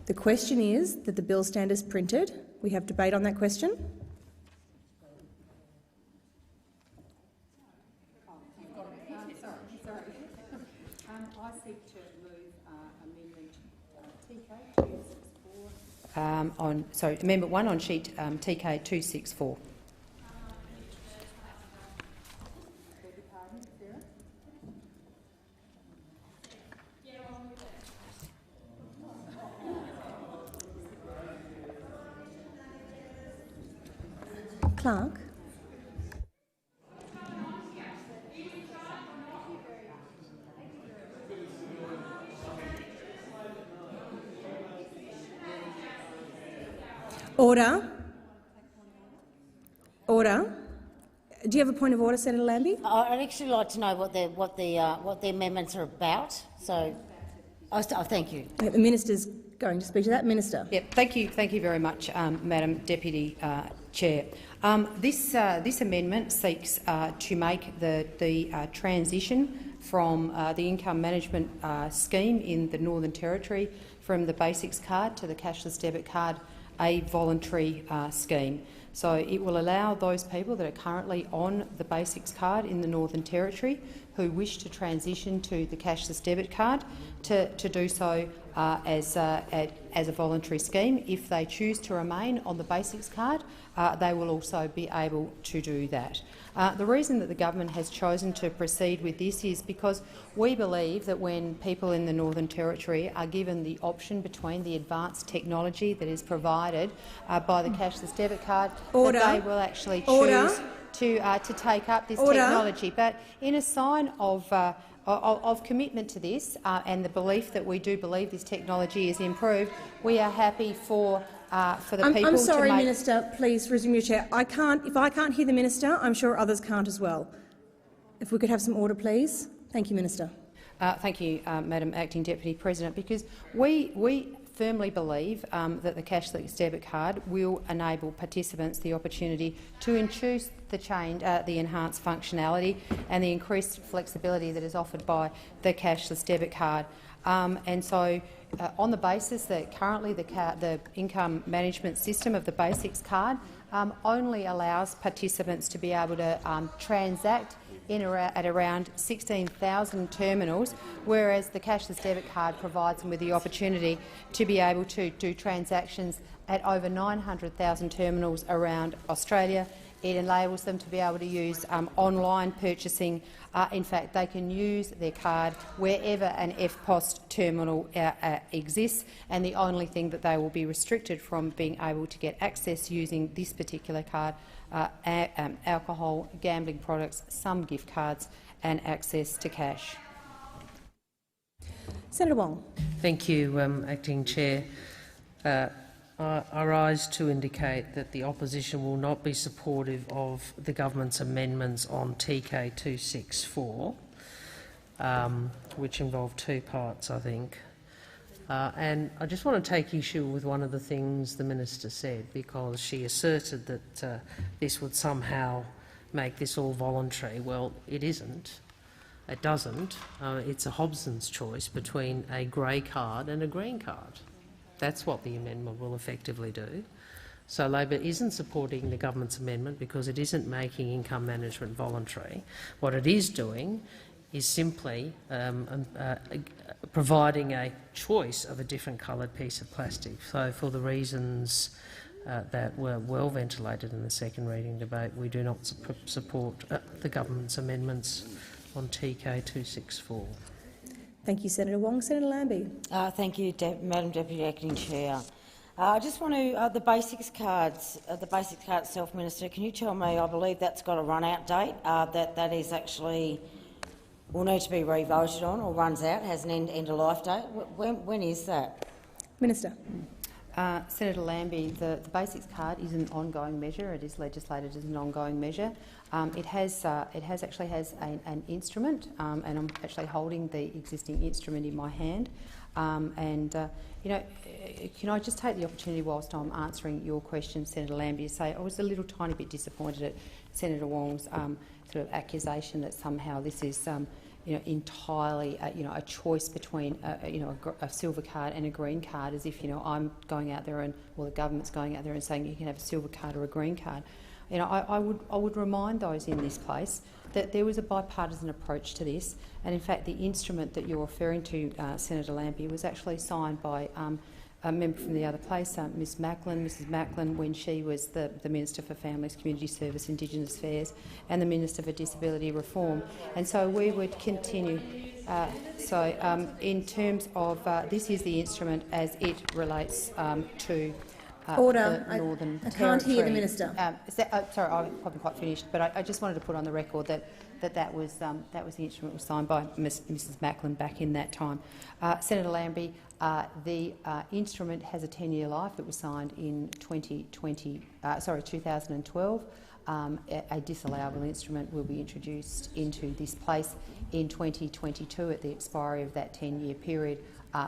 The question is that the bill stand as printed. We have debate on that question. I seek to move amendment TK264. Amendment 1 on sheet TK264. Clerk. Order. Order. Do you have a point of order, Senator Lambie? I'd actually like to know what the amendments are about. So, thank you. The minister's going to speak to that. Minister. Yep. Thank you very much, Madam Deputy Chair. This amendment seeks to make the transition from the income management scheme in the Northern Territory from the Basics card to the cashless debit card a voluntary scheme. So it will allow those people that are currently on the Basics card in the Northern Territory who wish to transition to the cashless debit card to do so as a voluntary scheme. If they choose to remain on the Basics card, they will also be able to do that. The reason that the government has chosen to proceed with this is because we believe that when people in the Northern Territory are given the option between the advanced technology that is provided by the cashless debit card, that they will actually choose to take up this technology. But in a sign of commitment to this and the belief that we do believe this technology is improved, we are happy for the people. I'm sorry, Minister. Please resume your chair. If I can't hear the minister, I'm sure others can't as well. If we could have some order, please. Thank you, Minister. Thank you, Madam Acting Deputy President. Because we firmly believe that the cashless debit card will enable participants the opportunity to introduce the enhanced functionality and the increased flexibility that is offered by the cashless debit card. And so, on the basis that currently the income management system of the Basics card only allows participants to be able to transact at around 16,000 terminals, whereas the cashless debit card provides them with the opportunity to be able to do transactions at over 900,000 terminals around Australia. It enables them to be able to use online purchasing. In fact, they can use their card wherever an EFTPOS terminal exists, and the only thing that they will be restricted from being able to get access using this particular card alcohol, gambling products, some gift cards and access to cash. Senator Wong. Thank you, Acting Chair. I rise to indicate that the opposition will not be supportive of the government's amendments on TK264, which involve two parts, I think. And I just want to take issue with one of the things the minister said, because she asserted that this would somehow make this all voluntary. Well, it isn't. It doesn't. It's a Hobson's choice between a grey card and a green card. That's what the amendment will effectively do. So Labor isn't supporting the government's amendment because it isn't making income management voluntary. What it is doing is simply providing a choice of a different coloured piece of plastic. So for the reasons that were well ventilated in the second reading debate, we do not support the government's amendments on TK264. Thank you, Senator Wong. Senator Lambie. Thank you, Madam Deputy Acting Chair. I just want to the Basics cards, the Basics card itself, Minister. Can you tell me? I believe that's got a run-out date. That is actually will need to be re-voted on, or runs out, has an end-of-life date. When is that? Minister. Senator Lambie, the Basics card is an ongoing measure. It is legislated as an ongoing measure. It actually has an instrument, and I'm actually holding the existing instrument in my hand. You know, can I just take the opportunity whilst I'm answering your question, Senator Lambie, to say I was a little tiny bit disappointed at Senator Wong's sort of accusation that somehow this is entirely a choice between a silver card and a green card, as if I'm going out there or the government's going out there and saying you can have a silver card or a green card. I would remind those in this place that there was a bipartisan approach to this, and in fact the instrument that you're referring to, Senator Lambie, was actually signed by a member from the other place, Mrs Macklin, when she was the Minister for Families, Community Service, Indigenous Affairs and the Minister for Disability Reform. And so we would continue. In terms of this is the instrument as it relates to Order. the Northern I can't hear the Minister. Sorry, I'm probably quite finished, but I just wanted to put on the record that was the instrument was signed by Mrs Macklin back in that time. Senator Lambie, the instrument has a 10-year life. It was signed in 2012. A disallowable instrument will be introduced into this place in 2022 at the expiry of that 10-year period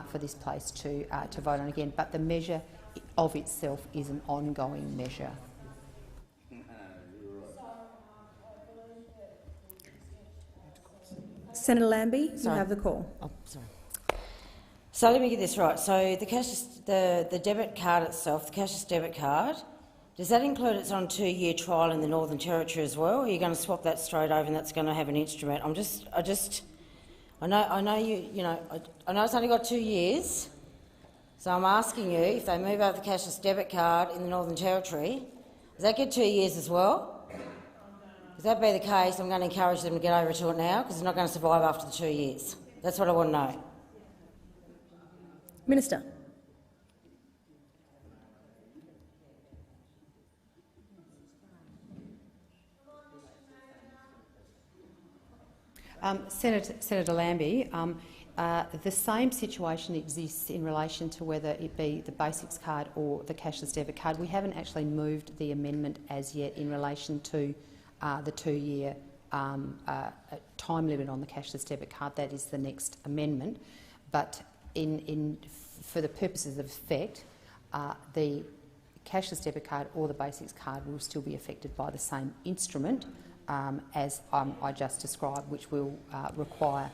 for this place to vote on again. But the measure of itself is an ongoing measure. Senator Lambie, you have the call. Oh, sorry. So let me get this right. So the cashless, the debit card itself, the cashless debit card, does that include it's on a 2-year trial in the Northern Territory as well? Or are you going to swap that straight over and that's going to have an instrument? I know it's only got 2 years. So I'm asking you, if they move over the cashless debit card in the Northern Territory, does that get 2 years as well? If that be the case, I'm going to encourage them to get over to it now because they're not going to survive after the 2 years. That's what I want to know. Minister. Senator Lambie, the same situation exists in relation to whether it be the basics card or the cashless debit card. We haven't actually moved the amendment as yet in relation to the 2-year time limit on the cashless debit card. That is the next amendment. But for the purposes of effect, the cashless debit card or the basics card will still be affected by the same instrument as I just described, which will require,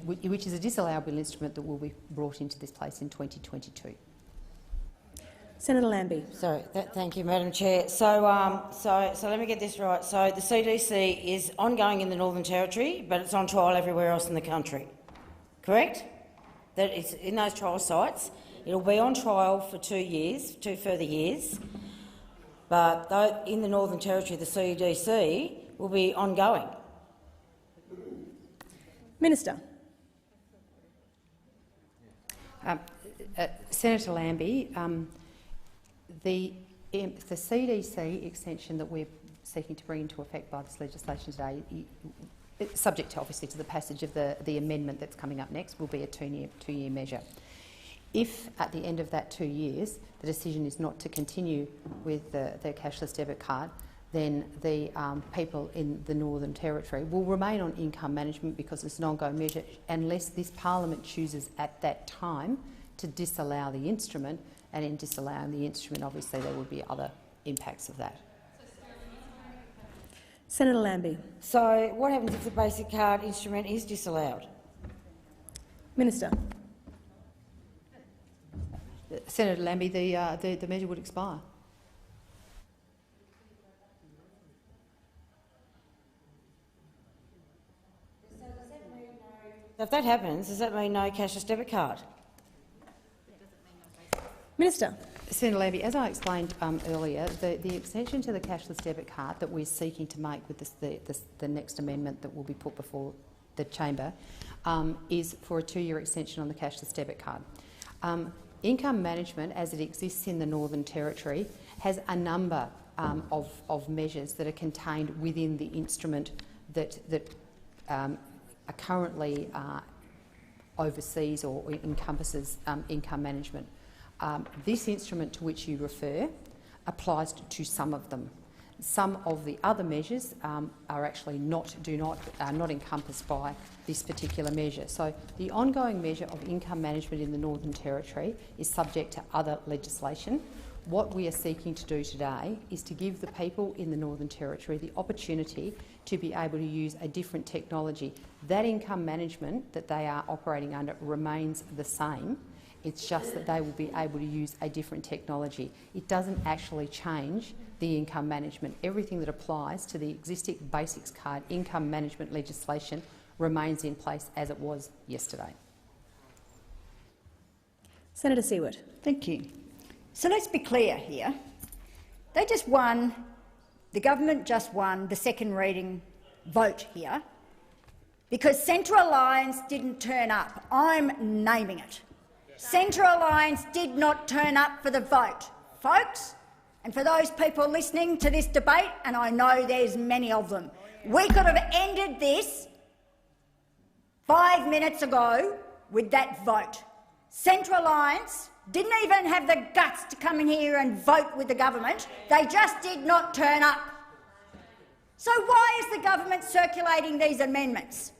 which is a disallowable instrument that will be brought into this place in 2022. Senator Lambie. Sorry, thank you, Madam Chair. So let me get this right. So the CDC is ongoing in the Northern Territory, but it's on trial everywhere else in the country, correct? That it's in those trial sites. It'll be on trial for 2 years, 2 further years. But though in the Northern Territory, the CDC will be ongoing. Minister. Senator Lambie, the CDC extension that we're seeking to bring into effect by this legislation today, subject to, obviously to the passage of the amendment that's coming up next, will be a two-year measure. If at the end of that 2 years the decision is not to continue with the cashless debit card, then the people in the Northern Territory will remain on income management because it's an ongoing measure unless this parliament chooses at that time to disallow the instrument, and in disallowing the instrument obviously there would be other impacts of that. Senator Lambie. So what happens if the basic card instrument is disallowed? Minister. Senator Lambie, the measure would expire. If that happens, does that mean no cashless debit card? Minister. Senator Lambie, as I explained earlier, the extension to the cashless debit card that we're seeking to make with the next amendment that will be put before the chamber is for a 2-year extension on the cashless debit card. Income management, as it exists in the Northern Territory, has a number of measures that are contained within the instrument that are currently oversees or encompasses income management. This instrument to which you refer applies to some of them. Some of the other measures are actually not encompassed by this particular measure. So the ongoing measure of income management in the Northern Territory is subject to other legislation. what we are seeking to do today is to give the people in the Northern Territory the opportunity to be able to use a different technology. That income management that they are operating under remains the same. It's just that they will be able to use a different technology. It doesn't actually change the income management. Everything that applies to the existing Basics Card income management legislation remains in place as it was yesterday. Senator Seward. Thank you. So let's be clear here. They just won, the government just won the second reading vote here because Centre Alliance didn't turn up. I'm naming it. Centre Alliance did not turn up for the vote. Folks, and for those people listening to this debate, and I know there's many of them, we could have ended this 5 minutes ago with that vote. Centre Alliance didn't even have the guts to come in here and vote with the government. They just did not turn up. So why is the government circulating these amendments?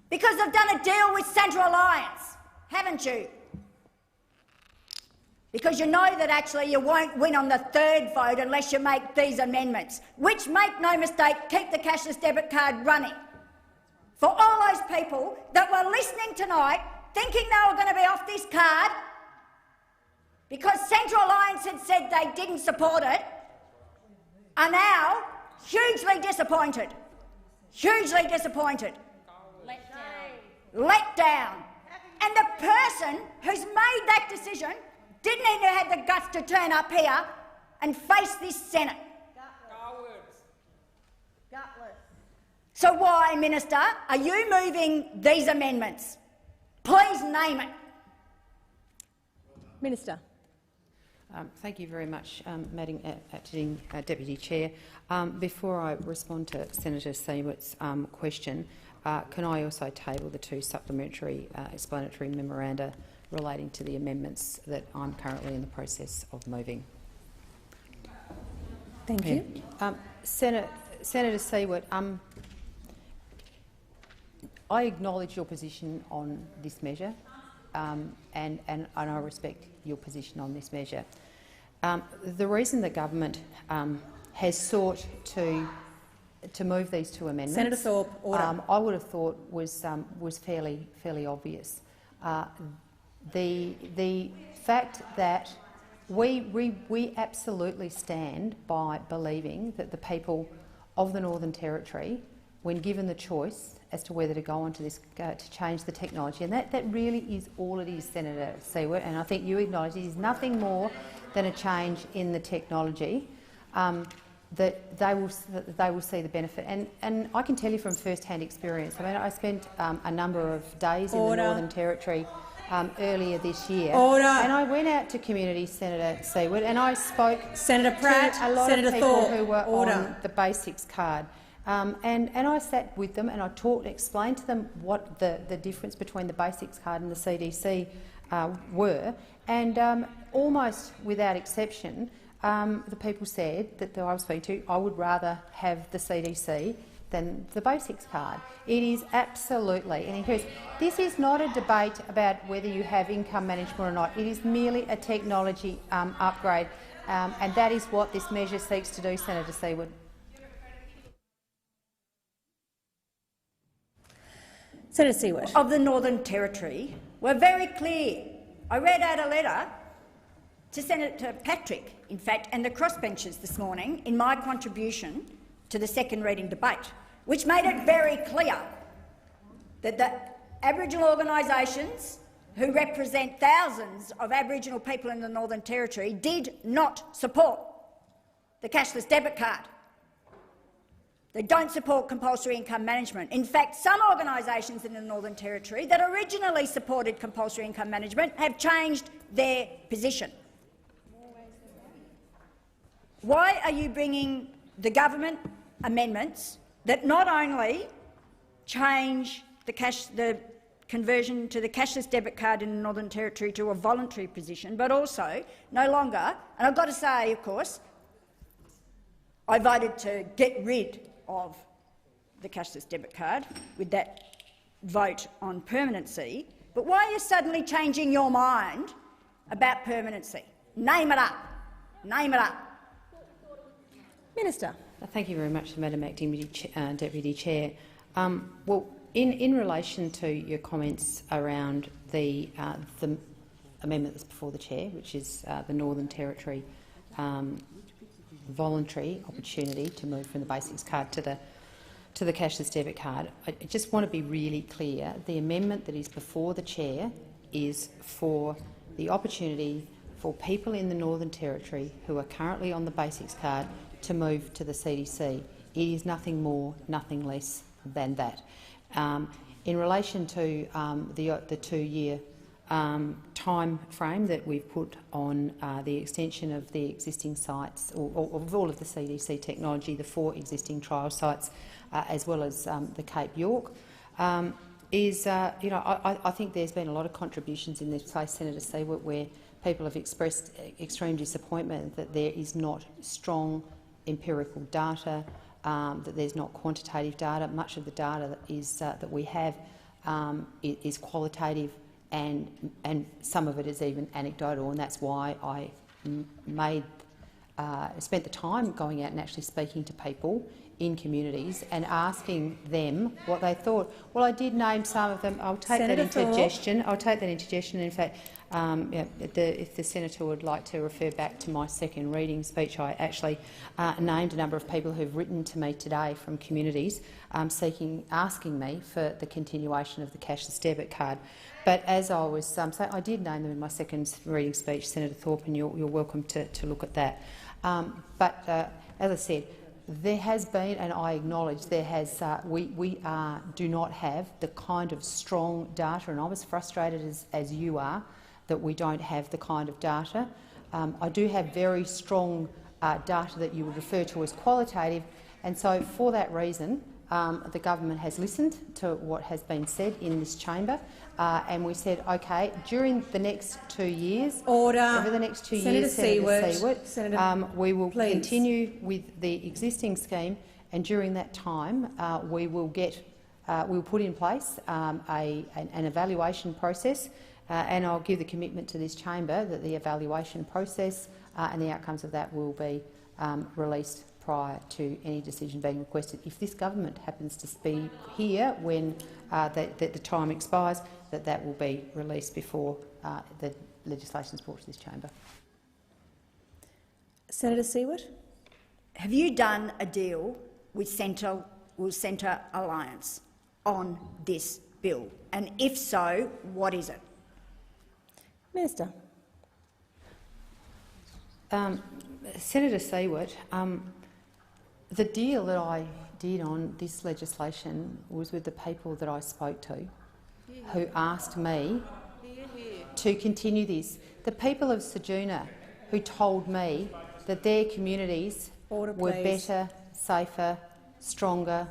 Because they've done a deal with Centre Alliance, haven't you? Because you know that actually you won't win on the third vote unless you make these amendments, which, make no mistake, keep the cashless debit card running. For all those people that were listening tonight thinking they were going to be off this card because Centre Alliance had said they didn't support it, are now hugely disappointed. Hugely disappointed. Let down. And the person who's made that decision didn't even have the guts to turn up here and face this Senate. Gutless. So why, Minister, are you moving these amendments? Please name it. Minister. Thank you very much, Madam Acting Deputy Chair. Before I respond to Senator Seward's question, can I also table the 2 supplementary explanatory memoranda relating to the amendments that I'm currently in the process of moving? Thank you. Senator Seward, I acknowledge your position on this measure, and I respect your position on this measure. The reason the government has sought to move these 2 amendments, Senator Thorpe, order. I would have thought was fairly obvious. The fact that we absolutely stand by believing that the people of the Northern Territory, when given the choice as to whether to go onto this, to change the technology, and that really is all it is, Senator Seward, and I think you acknowledge it is nothing more than a change in the technology, that they will see the benefit. And I can tell you from first-hand experience. I mean, I spent a number of days in the Northern Territory earlier this year, and I went out to communities, Senator Seward, and I spoke Senator Pratt, to a lot Senator of people Thorpe, who were on the Basics Card. And I sat with them and I explained to them what the difference between the Basics Card and the CDC were, and almost without exception, the people said that I was speaking to, I would rather have the CDC than the Basics Card. It is absolutely an increase. This is not a debate about whether you have income management or not. It is merely a technology upgrade, and that is what this measure seeks to do, Senator Seward. Senator Seward. Of the Northern Territory were very clear. I read out a letter to Senator Patrick, in fact, and the crossbenchers this morning in my contribution to the second reading debate, which made it very clear that the Aboriginal organisations who represent thousands of Aboriginal people in the Northern Territory did not support the cashless debit card. They don't support compulsory income management. In fact, some organisations in the Northern Territory that originally supported compulsory income management have changed their position. Why are you bringing the government amendments that not only change the conversion to the cashless debit card in the Northern Territory to a voluntary position, but also no longer, and I've got to say, of course, I voted to get rid of the cashless debit card with that vote on permanency, but why are you suddenly changing your mind about permanency. Name it up. Name it up. Minister. Thank you very much, Madam Acting Deputy Chair. Well, in relation to your comments around the amendment that's before the chair, which is the Northern Territory voluntary opportunity to move from the basics card to the cashless debit card, I just want to be really clear. The amendment that is before the chair is for the opportunity for people in the Northern Territory who are currently on the basics card to move to the CDC. It is nothing more, nothing less than that. In relation to the 2-year time frame that we've put on the extension of the existing sites, or of all of the CDC technology, the 4 existing trial sites, as well as the Cape York, I think there's been a lot of contributions in this place, Senator Siewert, where people have expressed extreme disappointment that there is not strong empirical data, that there's not quantitative data. Much of the data that we have is qualitative, and some of it is even anecdotal, and that's why I spent the time going out and actually speaking to people in communities and asking them what they thought. Well, I did name some of them. I'll take that into suggestion. I'll take that into suggestion. In fact, if the senator would like to refer back to my second reading speech, I actually named a number of people who've written to me today from communities asking me for the continuation of the cashless debit card. But as I was saying, I did name them in my second reading speech, Senator Thorpe, and you're welcome to look at that. As I said, there has been, and I acknowledge there has, we do not have the kind of strong data, and I was frustrated as you are that we don't have the kind of data. I do have very strong data that you would refer to as qualitative, and so for that reason the government has listened to what has been said in this chamber, and we said, OK, during the next 2 years, over the next 2 years, Senator Siewert, we will continue with the existing scheme, and during that time we will put in place an evaluation process, and I'll give the commitment to this chamber that the evaluation process and the outcomes of that will be released prior to any decision being requested. If this government happens to be here when the time expires, that will be released before the legislation is brought to this chamber. Senator Siewert. Have you done a deal with Centre Alliance on this bill? And if so, what is it? Minister. Senator Siewert, the deal that I did on this legislation was with the people that I spoke to, who asked me to continue this. The people of Ceduna who told me that their communities were better, safer, stronger,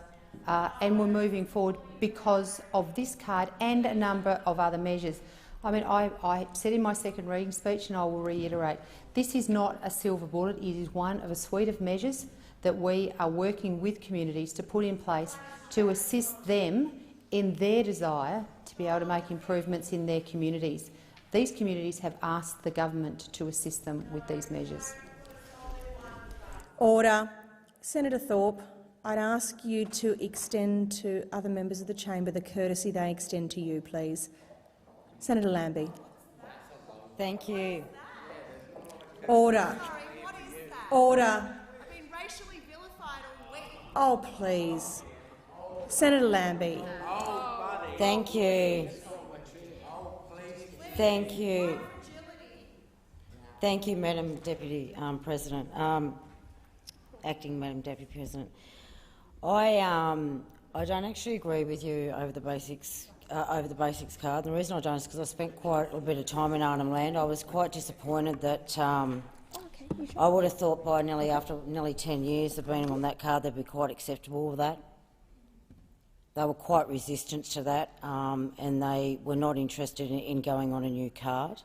and were moving forward because of this card and a number of other measures. I mean, I said in my second reading speech, and I will reiterate, this is not a silver bullet. It is one of a suite of measures that we are working with communities to put in place to assist them in their desire to be able to make improvements in their communities. These communities have asked the government to assist them with these measures. Order. Senator Thorpe, I'd ask you to extend to other members of the chamber the courtesy they extend to you, please. Senator Lambie. Thank you. Order. Order. I've been racially vilified all week. Oh, please. Senator Lambie. Thank you. Thank you. Thank you, Madam Deputy President. Acting Madam Deputy President. I don't actually agree with you over the basics card. And the reason I don't is because I spent quite a bit of time in Arnhem Land. I was quite disappointed that I would have thought after nearly 10 years of being on that card, they'd be quite acceptable with that. They were quite resistant to that, and they were not interested in going on a new card.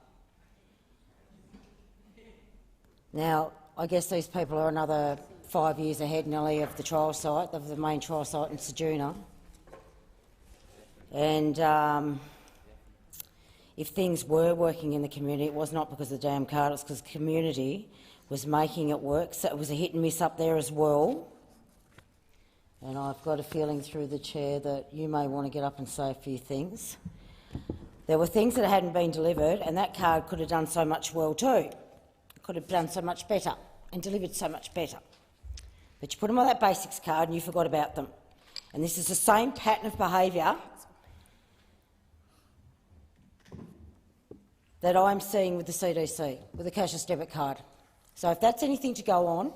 Now, I guess these people are another 5 years ahead nearly of the trial site, of the main trial site in Ceduna. And if things were working in the community, it was not because of the damn card, it was because the community was making it work. So it was a hit and miss up there as well. And I've got a feeling through the chair that you may want to get up and say a few things. There were things that hadn't been delivered, and that card could have done so much well too. It could have done so much better and delivered so much better. But you put them on that basics card and you forgot about them. And this is the same pattern of behaviour that I'm seeing with the CDC, with the cashless debit card. So if that's anything to go on,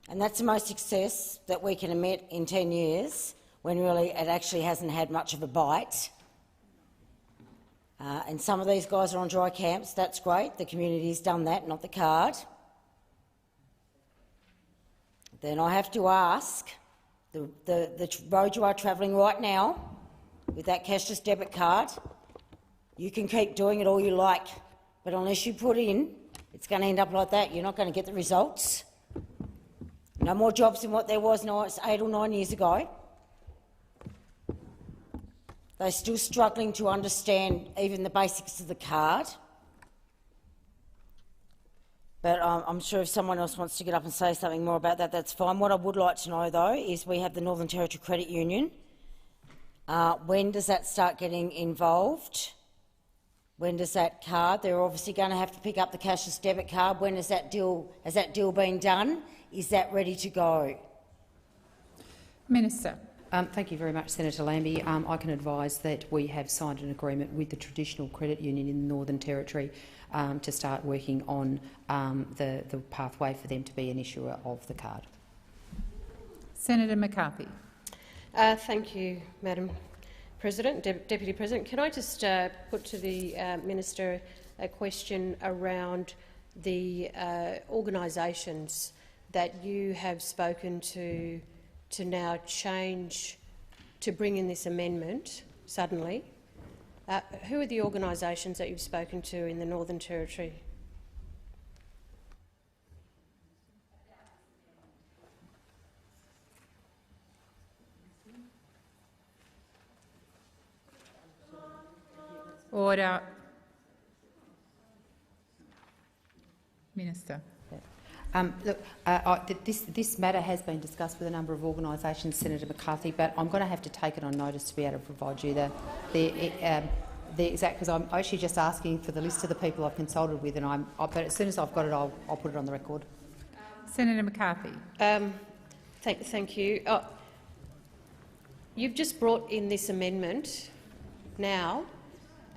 and that's the most success that we can admit in 10 years, when really it actually hasn't had much of a bite, and some of these guys are on dry camps, that's great. The community's done that, not the card. Then I have to ask, the road you are travelling right now with that cashless debit card, you can keep doing it all you like, but unless you put in, it's going to end up like that. You're not going to get the results. No more jobs than what there was 8 or 9 years ago. They're still struggling to understand even the basics of the card. But I'm sure if someone else wants to get up and say something more about that, that's fine. What I would like to know, though, is we have the Northern Territory Credit Union. When does that start getting involved? When does that card? They're obviously going to have to pick up the cashless debit card. When is that deal? Has that deal been done? Is that ready to go? Minister. Thank you very much, Senator Lambie. I can advise that we have signed an agreement with the traditional credit union in the Northern Territory to start working on the pathway for them to be an issuer of the card. Senator McCarthy. Thank you, Madam President, Deputy President. Can I just put to the Minister a question around the organisations that you have spoken to now change, to bring in this amendment suddenly? Who are the organisations that you've spoken to in the Northern Territory? Order. Minister. Look, this matter has been discussed with a number of organisations, Senator McCarthy, but I'm going to have to take it on notice to be able to provide you the exact, because I'm actually just asking for the list of the people I've consulted with, and but as soon as I've got it, I'll put it on the record. Senator McCarthy. Thank you. You've just brought in this amendment now,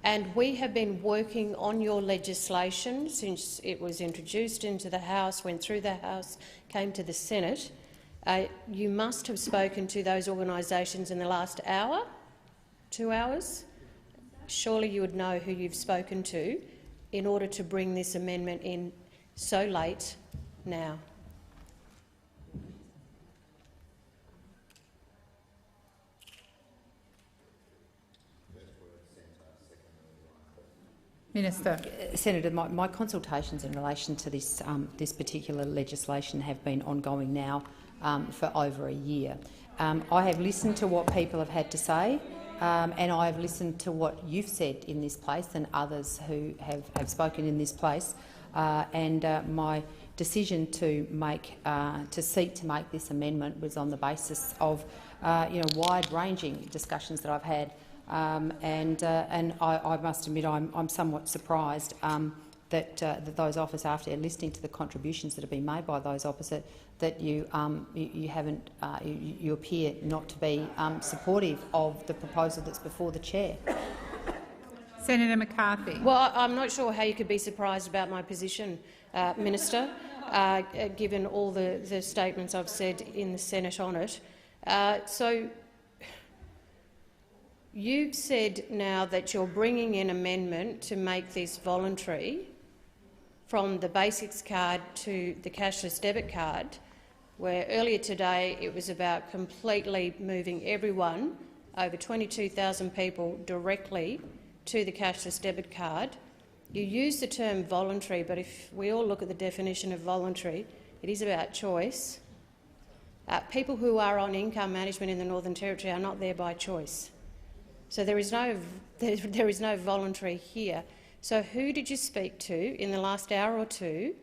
and we have been working on your legislation since it was introduced into the House, went through the House, came to the Senate. You must have spoken to those organisations in the last hour, 2 hours. Surely you would know who you've spoken to in order to bring this amendment in so late now. Minister. Senator, my consultations in relation to this particular legislation have been ongoing now for over a year. I have listened to what people have had to say, and I have listened to what you've said in this place and others who have spoken in this place, and my decision to seek to make this amendment was on the basis of wide-ranging discussions that I've had. And I must admit I'm somewhat surprised that those opposite, after listening to the contributions that have been made by those opposite, that you appear not to be supportive of the proposal that's before the chair. Senator McCarthy. Well, I'm not sure how you could be surprised about my position, Minister, given all the statements I've said in the Senate on it. So you've said now that you're bringing in amendment to make this voluntary from the basics card to the cashless debit card, where earlier today it was about completely moving everyone, over 22,000 people, directly to the cashless debit card. You use the term voluntary, but if we all look at the definition of voluntary, it is about choice. People who are on income management in the Northern Territory are not there by choice. So there is no voluntary here. So who did you speak to in the last hour or two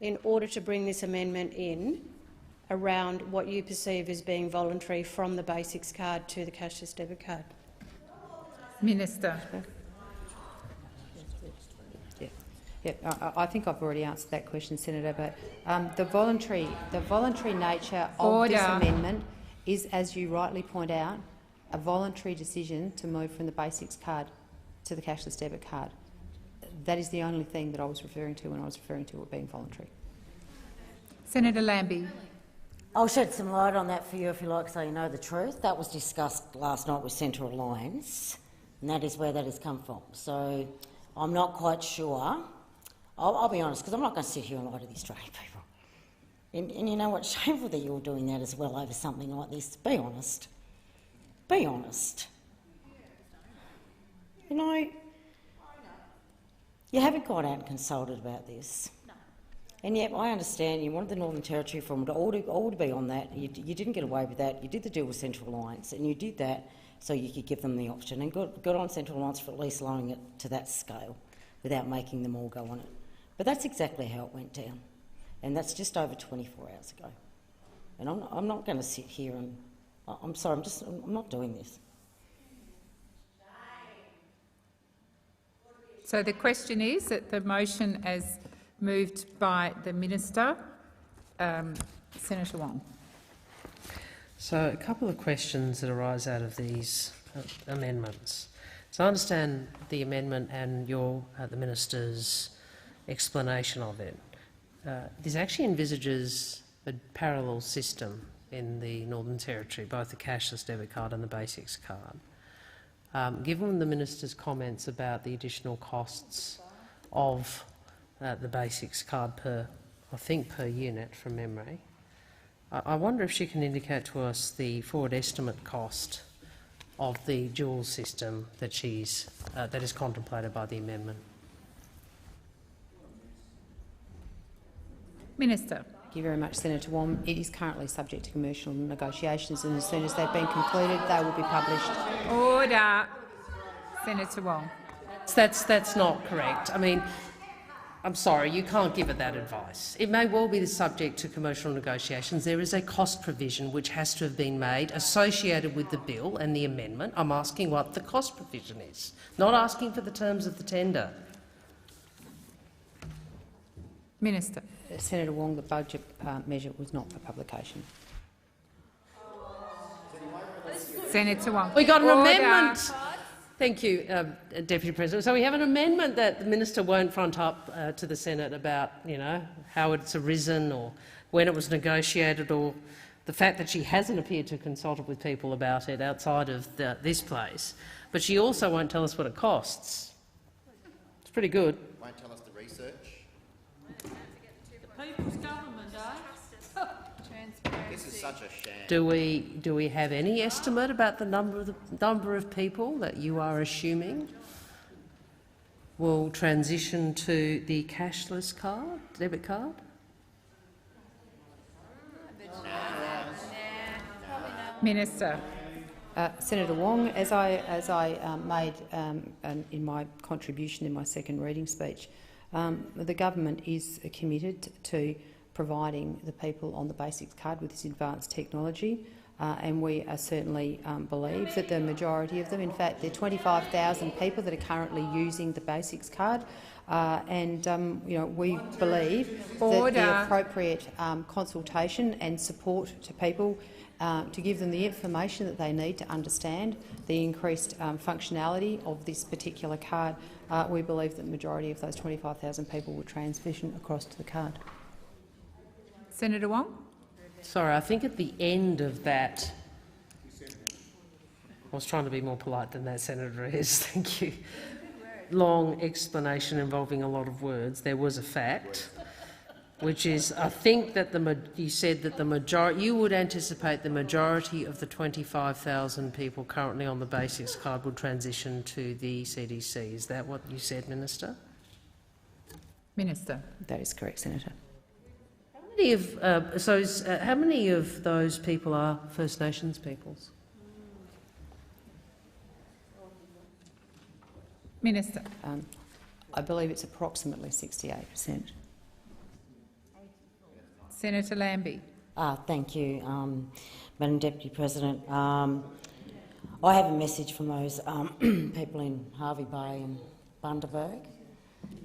in order to bring this amendment in around what you perceive as being voluntary from the basics card to the cashless debit card? Minister. Yeah, I think I've already answered that question, Senator. But the voluntary nature of this amendment is, as you rightly point out, a voluntary decision to move from the basics card to the cashless debit card. That is the only thing that I was referring to when I was referring to it being voluntary. Senator Lambie. I'll shed some light on that for you if you like, so you know the truth. That was discussed last night with Central Alliance, and that is where that has come from. So I'm not quite sure. I'll be honest, because I'm not going to sit here and lie to the Australian people. And you know what? Shameful that you're doing that as well over something like this. Be honest. Be honest. You know, you haven't gone out and consulted about this. And yet, I understand you wanted the Northern Territory from it all to be on that. You didn't get away with that. You did the deal with Central Alliance, and you did that so you could give them the option. And good on Central Alliance for at least lowering it to that scale without making them all go on it. But that's exactly how it went down, and that's just over 24 hours ago. And I'm not going to sit here and... I'm sorry, I'm not doing this. So the question is that the motion as moved by the Minister. Senator Wong. So a couple of questions that arise out of these amendments. So I understand the amendment and the Minister's explanation of it. This actually envisages a parallel system in the Northern Territory, both the cashless debit card and the basics card. Given the Minister's comments about the additional costs of the basics card per unit from memory, I wonder if she can indicate to us the forward estimate cost of the dual system that that is contemplated by the amendment. Minister. Thank you very much, Senator Wong. It is currently subject to commercial negotiations, and as soon as they've been concluded, they will be published. Order. Senator Wong. That's not correct. I mean, I'm sorry, you can't give it that advice. It may well be the subject to commercial negotiations. There is a cost provision which has to have been made associated with the bill and the amendment. I'm asking what the cost provision is, not asking for the terms of the tender. Minister. Senator Wong, the budget measure was not for publication. Senator Wong. We got an amendment. Thank you, Deputy President. So we have an amendment that the Minister won't front up to the Senate about, how it's arisen or when it was negotiated, or the fact that she hasn't appeared to have consulted with people about it outside of this place. But she also won't tell us what it costs. It's pretty good. Won't tell us the research. The people's government, eh? This is such a sham. Do we have any estimate about the number of people that you are assuming will transition to the cashless card, debit card? Minister. Senator Wong, as I made in my contribution in my second reading speech, the government is committed to providing the people on the basics card with this advanced technology, and we certainly believe that the majority of them, in fact, there are 25,000 people that are currently using the basics card, and we believe that the appropriate consultation and support to people to give them the information that they need to understand the increased functionality of this particular card, we believe that the majority of those 25,000 people will transition across to the card. Senator Wong. Sorry, I think at the end of that, I was trying to be more polite than that, Senator is. Thank you. Long explanation involving a lot of words. There was a fact, which is, I think that you said that you would anticipate the majority of the 25,000 people currently on the basics card would transition to the CDC. Is that what you said, Minister? Minister. That is correct, Senator. How many of those people are First Nations peoples? Minister. I believe it's approximately 68%. Senator Lambie. Thank you, Madam Deputy President. I have a message from those people in Hervey Bay and Bundaberg,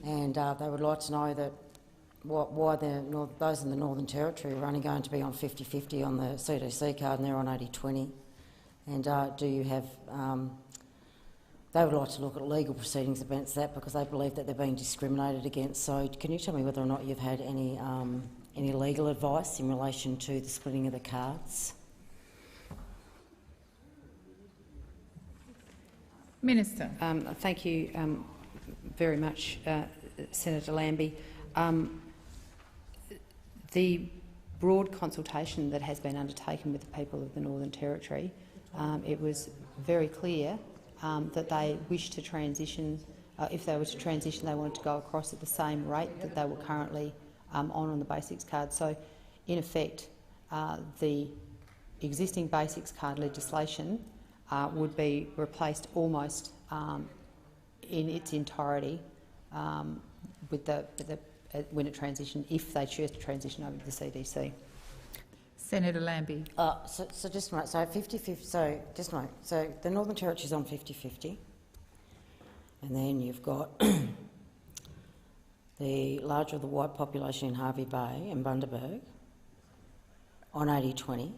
and they would like to know that why those in the Northern Territory are only going to be on 50-50 on the CDC card and they're on 80-20. And do you have... they would like to look at legal proceedings against that because they believe that they're being discriminated against. So can you tell me whether or not you've had any legal advice in relation to the splitting of the cards? Minister. Thank you very much, Senator Lambie. The broad consultation that has been undertaken with the people of the Northern Territory, it was very clear that they wish to transition. If they were to transition, they wanted to go across at the same rate that they were currently on the basics card. So, in effect, the existing basics card legislation would be replaced almost in its entirety with when it transition, if they choose to transition over to the CDC. Senator Lambie. So just a minute. So 50-50. So just a minute. So the Northern Territory is on 50-50, and then you've got the larger of the white population in Hervey Bay and Bundaberg on 80-20.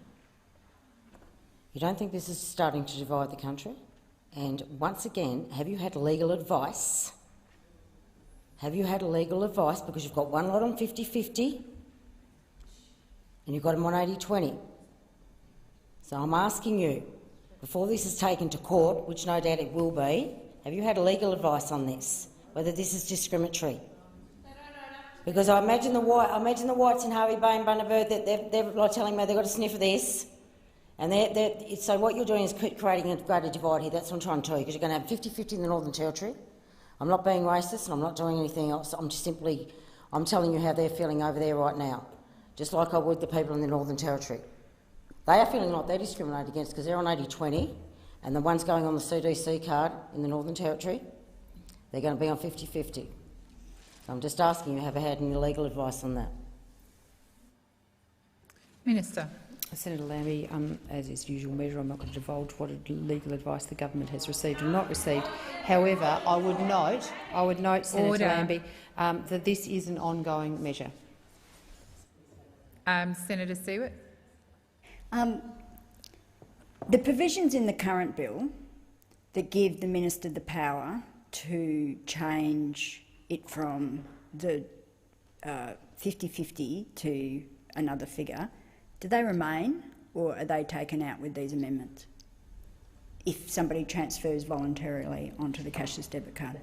You don't think this is starting to divide the country? And once again, have you had legal advice? Have you had legal advice because you've got one lot on 50-50 and you've got them on 80-20? So I'm asking you, before this is taken to court, which no doubt it will be, have you had legal advice on this, whether this is discriminatory? Because I imagine the whites in Hervey Bay and Bundaberg that they're like telling me they've got a sniff of this. And so what you're doing is creating a greater divide here. That's what I'm trying to tell you, because you're going to have 50-50 in the Northern Territory. I'm not being racist and I'm not doing anything else. I'm telling you how they're feeling over there right now, just like I would the people in the Northern Territory. They are feeling like they're discriminated against because they're on 80-20, and the ones going on the CDC card in the Northern Territory, they're going to be on 50-50. So I'm just asking you, have you had any legal advice on that? Minister. Senator Lambie, as is usual measure, I'm not going to divulge what legal advice the government has received or not received. However, I would note, Senator Lambie, that this is an ongoing measure. Senator Siewert. The provisions in the current bill that give the minister the power to change it from the 50-50 to another figure, do they remain or are they taken out with these amendments if somebody transfers voluntarily onto the cashless debit card?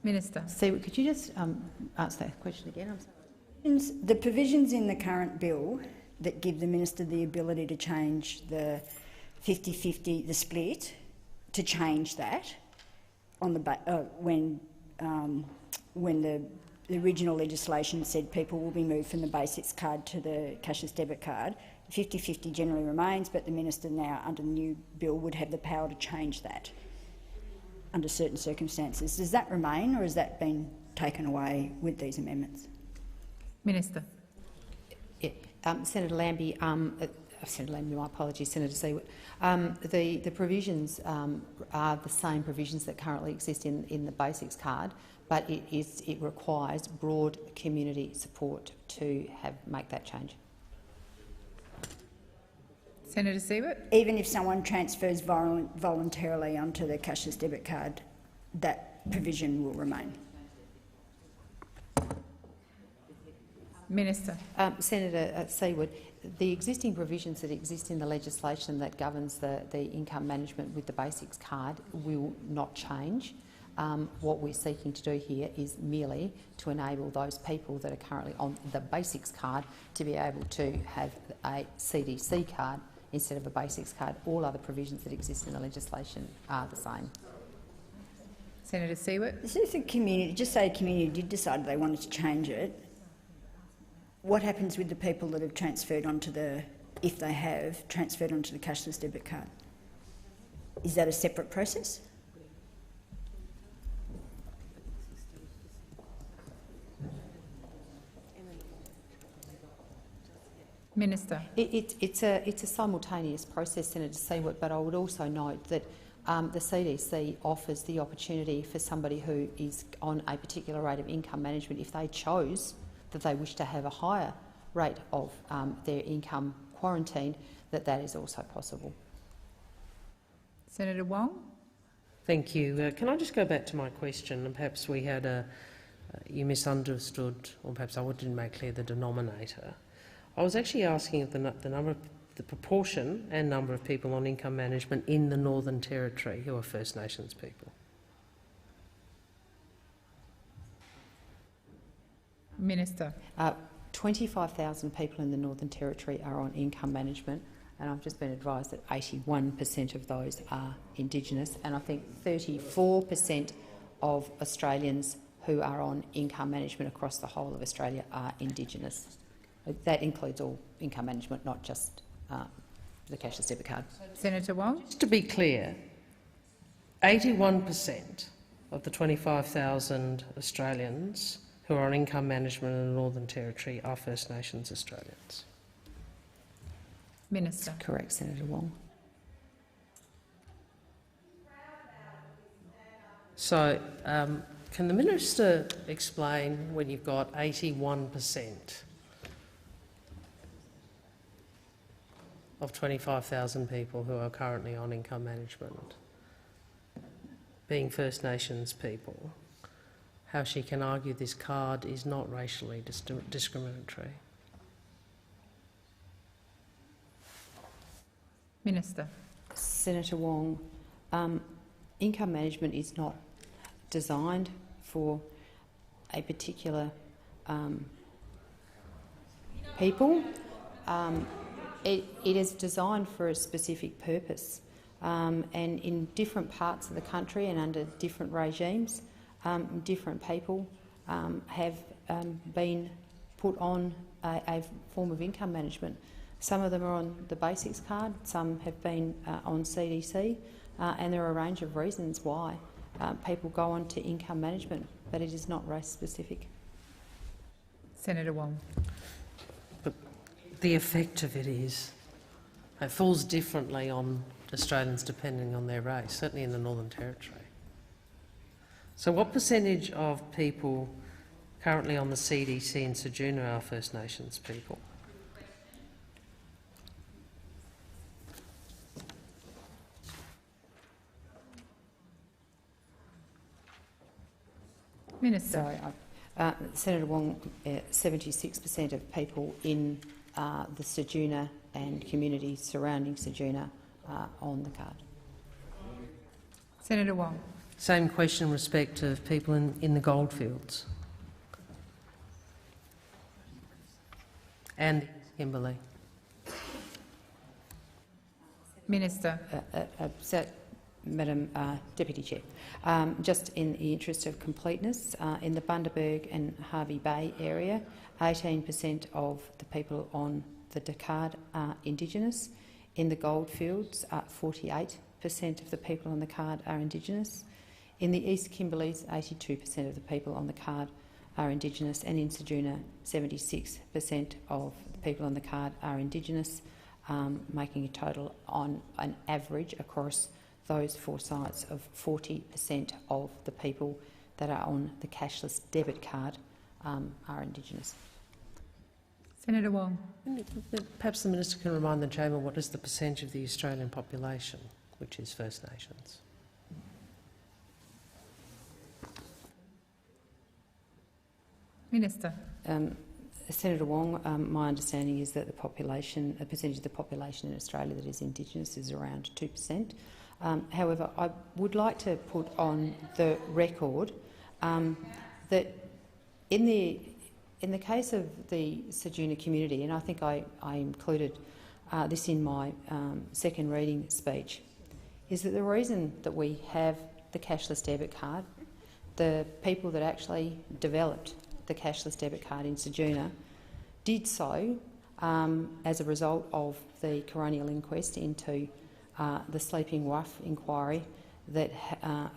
Minister. Siewert, could you just answer that question again? I'm sorry. The provisions in the current bill that give the minister the ability to change the 50-50, the split, to change that on the when the original legislation said people will be moved from the basics card to the cashless debit card. 50-50 generally remains, but the minister now, under the new bill, would have the power to change that under certain circumstances. Does that remain, or has that been taken away with these amendments? Minister. Yeah. Senator Lambie, Senator Lambie, my apologies, Senator Siewert. The provisions are the same provisions that currently exist in the basics card, but it requires broad community support to make that change. Senator Siewert. Even if someone transfers voluntarily onto the cashless debit card, that provision will remain? Minister. Senator Siewert, the existing provisions that exist in the legislation that governs the income management with the basics card will not change. What we're seeking to do here is merely to enable those people that are currently on the basics card to be able to have a CDC card instead of a basics card. All other provisions that exist in the legislation are the same. Senator Siewert. So if the community, just say a community did decide they wanted to change it, what happens with the people that have transferred onto the, if they have transferred onto the cashless debit card? Is that a separate process? Minister. It's a simultaneous process, Senator Seward, but I would also note that the CDC offers the opportunity for somebody who is on a particular rate of income management, if they chose that they wish to have a higher rate of their income quarantined, that is also possible. Senator Wong. Thank you. Can I just go back to my question? And perhaps we had you misunderstood, or perhaps I didn't make clear the denominator. I was actually asking if the proportion and number of people on income management in the Northern Territory who are First Nations people. Minister. 25,000 people in the Northern Territory are on income management, and I've just been advised that 81% of those are Indigenous, and I think 34% of Australians who are on income management across the whole of Australia are Indigenous. That includes all income management, not just the cashless debit card. Senator Wong. Just to be clear, 81% of the 25,000 Australians who are on income management in the Northern Territory are First Nations Australians. Minister. Correct, Senator Wong. So, can the minister explain when you've got 81% of 25,000 people who are currently on income management being First Nations people, how she can argue this card is not racially discriminatory? Minister. Senator Wong, income management is not designed for a particular people. It is designed for a specific purpose, and in different parts of the country and under different regimes, different people have been put on a form of income management. Some of them are on the basics card, some have been on CDC, and there are a range of reasons why people go on to income management, but it is not race specific. Senator Wong. But the effect of it is it falls differently on Australians depending on their race, certainly in the Northern Territory. So what percentage of people currently on the CDC in Ceduna are First Nations people? Minister. Sorry, Senator Wong, 76% of people in the Ceduna and communities surrounding Ceduna are on the card. Senator Wong. Same question in respect of people in the goldfields and Kimberley. Minister. Madam Deputy Chair, just in the interest of completeness, in the Bundaberg and Hervey Bay area, 18% of the people on the card are Indigenous. In the goldfields, 48% of the people on the card are Indigenous. In the East Kimberleys, 82% of the people on the card are Indigenous, and in Ceduna, 76% of the people on the card are Indigenous, making a total on an average across those four sites of 40% of the people that are on the cashless debit card are Indigenous. Senator Wong. Perhaps the minister can remind the chamber what is the percentage of the Australian population which is First Nations? Minister. Senator Wong, my understanding is that the percentage of the population in Australia that is Indigenous is around 2%. However, I would like to put on the record that in the case of the Ceduna community, and I think I included this in my second reading speech, is that the reason that we have the cashless debit card, the people that actually developed the cashless debit card in Ceduna did so as a result of the coronial inquest into the Sleeping Rough inquiry that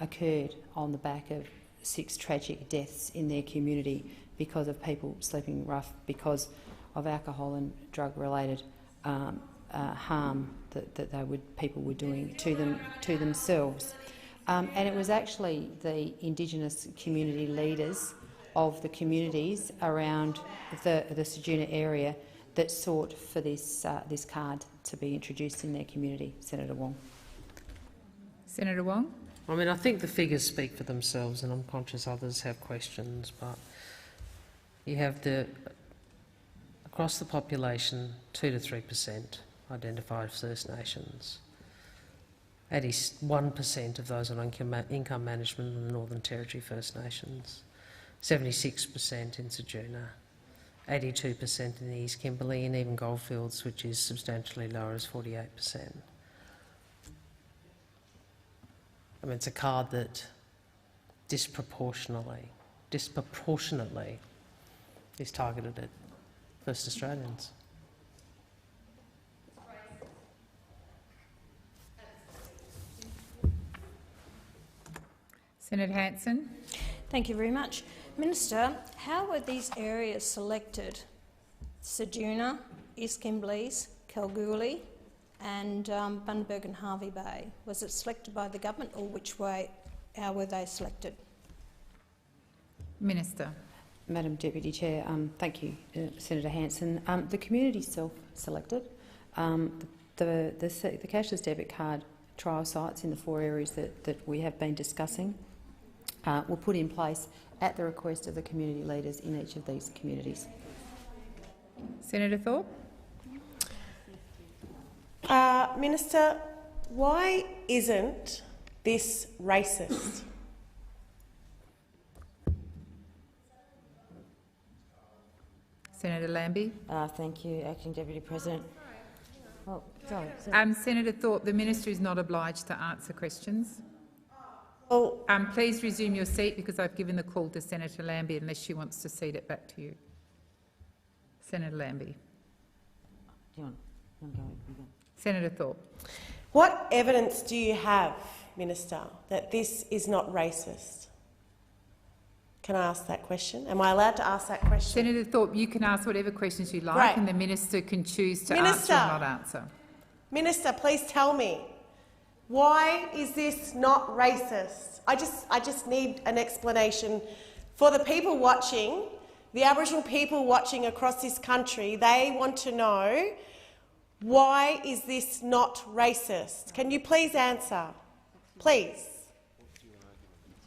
occurred on the back of 6 tragic deaths in their community because of people sleeping rough because of alcohol and drug-related harm that people were doing to themselves. And it was actually the Indigenous community leaders of the communities around the Ceduna area that sought for this card to be introduced in their community. Senator Wong. Senator Wong. I mean, I think the figures speak for themselves, and I'm conscious others have questions, but you have across the population, 2 to 3% identified First Nations. 81% of those on income management in the Northern Territory First Nations, 76% in Ceduna, 82% in the East Kimberley, and even Goldfields, which is substantially lower, is 48%. I mean, it's a card that disproportionately is targeted at First Australians. Senator Hanson. Thank you very much. Minister, how were these areas selected? Ceduna, East Kimberleys, Kalgoorlie and Bundaberg and Harvey Bay. Was it selected by the government, or which way? How were they selected? Minister. Madam Deputy Chair, thank you, Senator Hanson. The community self-selected. The cashless debit card trial sites in the 4 areas that we have been discussing were put in place at the request of the community leaders in each of these communities. Senator Thorpe. Minister, why isn't this racist? Senator Lambie. Thank you, Acting Deputy President. Oh, sorry. Senator Thorpe, the minister is not obliged to answer questions. Oh. Please resume your seat, because I've given the call to Senator Lambie unless she wants to cede it back to you. Senator Lambie. Do you want to go? Senator Thorpe. What evidence do you have, Minister, that this is not racist? Can I ask that question? Am I allowed to ask that question? Senator Thorpe, you can ask whatever questions you like, Right. and the minister can choose to Minister, answer or not answer. Minister, please tell me, why is this not racist? I just need an explanation for the people watching, the Aboriginal people watching across this country. They want to know, why is this not racist? Can you please answer? Please.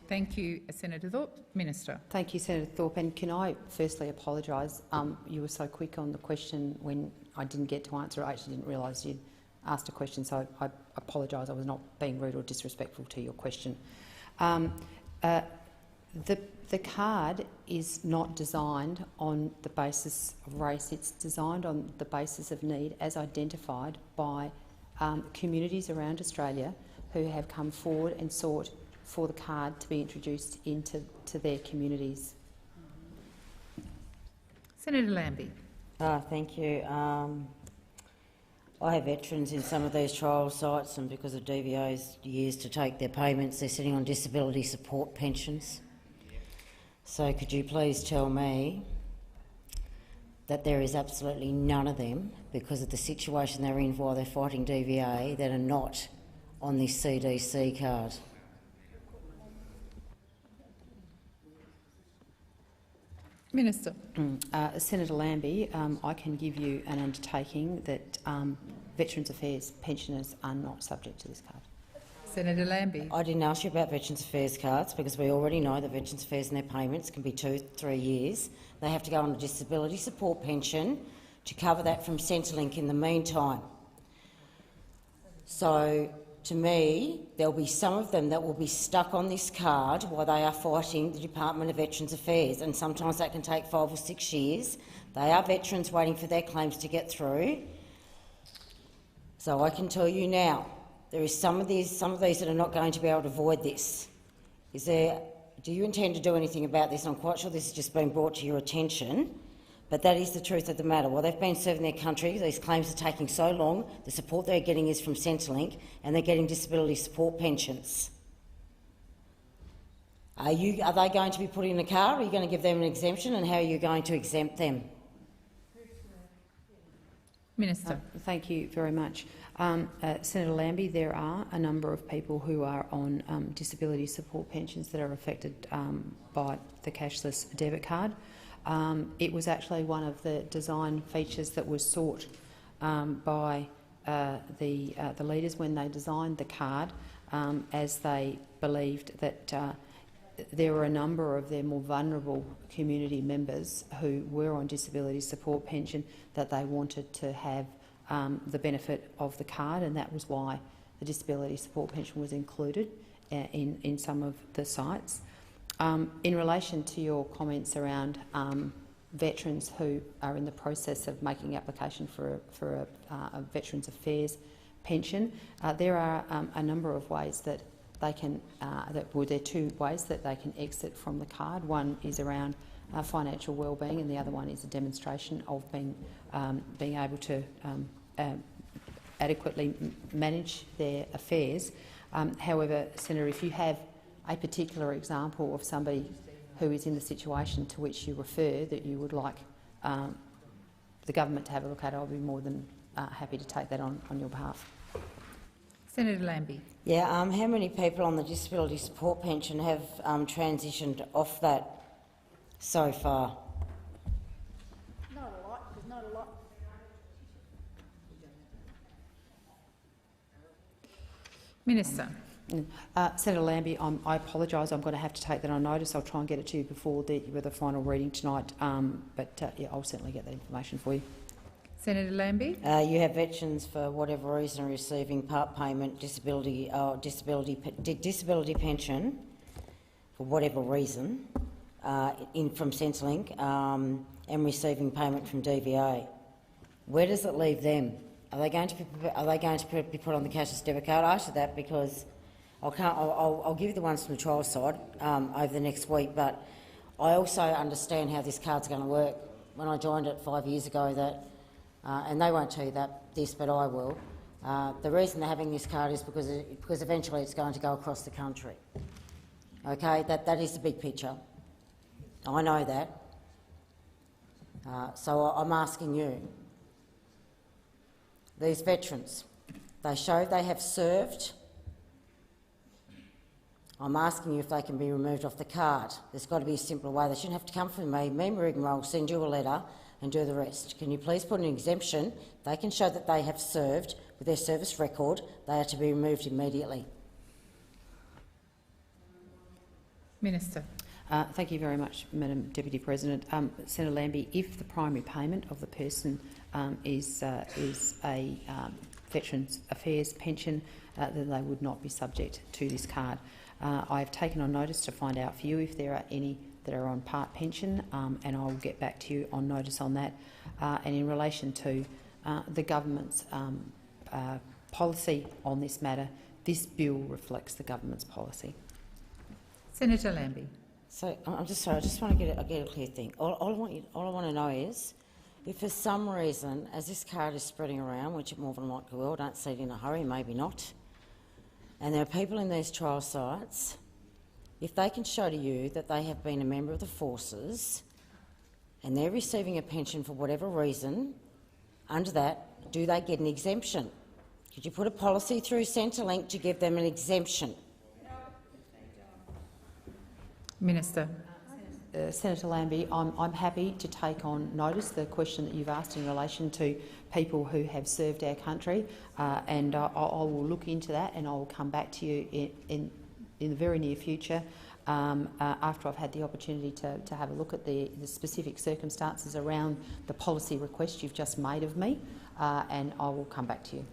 Thank you, Senator Thorpe. Minister. Thank you, Senator Thorpe. And can I firstly apologise? You were so quick on the question when I didn't get to answer. I actually didn't realise you'd asked a question, so I apologise. I was not being rude or disrespectful to your question. The card is not designed on the basis of race. It's designed on the basis of need, as identified by communities around Australia who have come forward and sought for the card to be introduced into their communities. Senator Lambie. Thank you. I have veterans in some of these trial sites, and because of DVO's years to take their payments, they're sitting on disability support pensions. So could you please tell me that there is absolutely none of them, because of the situation they're in while they're fighting DVA, that are not on this CDC card? Minister. Senator Lambie, I can give you an undertaking that Veterans Affairs pensioners are not subject to this card. Senator Lambie. I didn't ask you about Veterans Affairs cards, because we already know that Veterans Affairs and their payments can be 2-3 years. They have to go on a disability support pension to cover that from Centrelink in the meantime. So, to me, there'll be some of them that will be stuck on this card while they are fighting the Department of Veterans Affairs, and sometimes that can take 5 or 6 years. They are veterans waiting for their claims to get through. So I can tell you now, there is some of these that are not going to be able to avoid this. Do you intend to do anything about this? I'm quite sure this has just been brought to your attention, but that is the truth of the matter. While they've been serving their country, these claims are taking so long, the support they're getting is from Centrelink, and they're getting disability support pensions. Are they going to be put in a car, or are you going to give them an exemption, and how are you going to exempt them? Minister. Thank you very much. Senator Lambie, there are a number of people who are on disability support pensions that are affected by the cashless debit card. It was actually one of the design features that was sought by the leaders when they designed the card, as they believed that there were a number of their more vulnerable community members who were on disability support pension that they wanted to have the benefit of the card, and that was why the disability support pension was included in some of the sites. In relation to your comments around veterans who are in the process of making application for a Veterans Affairs pension, there are a number of ways that they can. There are two ways that they can exit from the card. One is around financial wellbeing, and the other one is a demonstration of being able to adequately manage their affairs. However, Senator, if you have a particular example of somebody who is in the situation to which you refer that you would like the government to have a look at, I'll be more than happy to take that on your behalf. Senator Lambie. Yeah, how many people on the disability support pension have transitioned off that so far? Not a lot. There's not a lot. Minister. Senator Lambie, I apologise. I'm going to have to take that on notice. I'll try and get it to you before the final reading tonight, but yeah, I'll certainly get that information for you. Senator Lambie. You have veterans, for whatever reason, receiving part payment disability pension for whatever reason from Centrelink and receiving payment from DVA. Where does it leave them? Are they going to be put on the cashless debit card? I asked that because I'll give you the ones from the trial side over the next week, but I also understand how this card's going to work. When I joined it 5 years ago, and they won't tell you this, but I will. The reason they're having this card is because eventually it's going to go across the country. Okay, that is the big picture. I know that. So I'm asking you, these veterans, they show they have served. I'm asking you if they can be removed off the card. There's got to be a simpler way. They shouldn't have to come from me. Me and Rigmarole will send you a letter and do the rest. Can you please put an exemption? They can show that they have served with their service record. They are to be removed immediately. Minister. Thank you very much, Madam Deputy President. Senator Lambie, if the primary payment of the person is a Veterans Affairs pension, then they would not be subject to this card. I have taken on notice to find out for you if there are any that are on part pension, and I will get back to you on notice on that. And in relation to the government's policy on this matter, this bill reflects the government's policy. Senator Lambie. So I'm just sorry. I just want to get a clear thing. All I want to know is, if for some reason, as this card is spreading around, which it more than likely will, don't see it in a hurry, maybe not, and there are people in these trial sites, if they can show to you that they have been a member of the forces and they're receiving a pension for whatever reason, under that, do they get an exemption? Could you put a policy through Centrelink to give them an exemption? Minister. Senator Lambie, I'm happy to take on notice the question that you've asked in relation to people who have served our country, and I will look into that and I will come back to you in the very near future after I've had the opportunity to have a look at the specific circumstances around the policy request you've just made of me, and I will come back to you.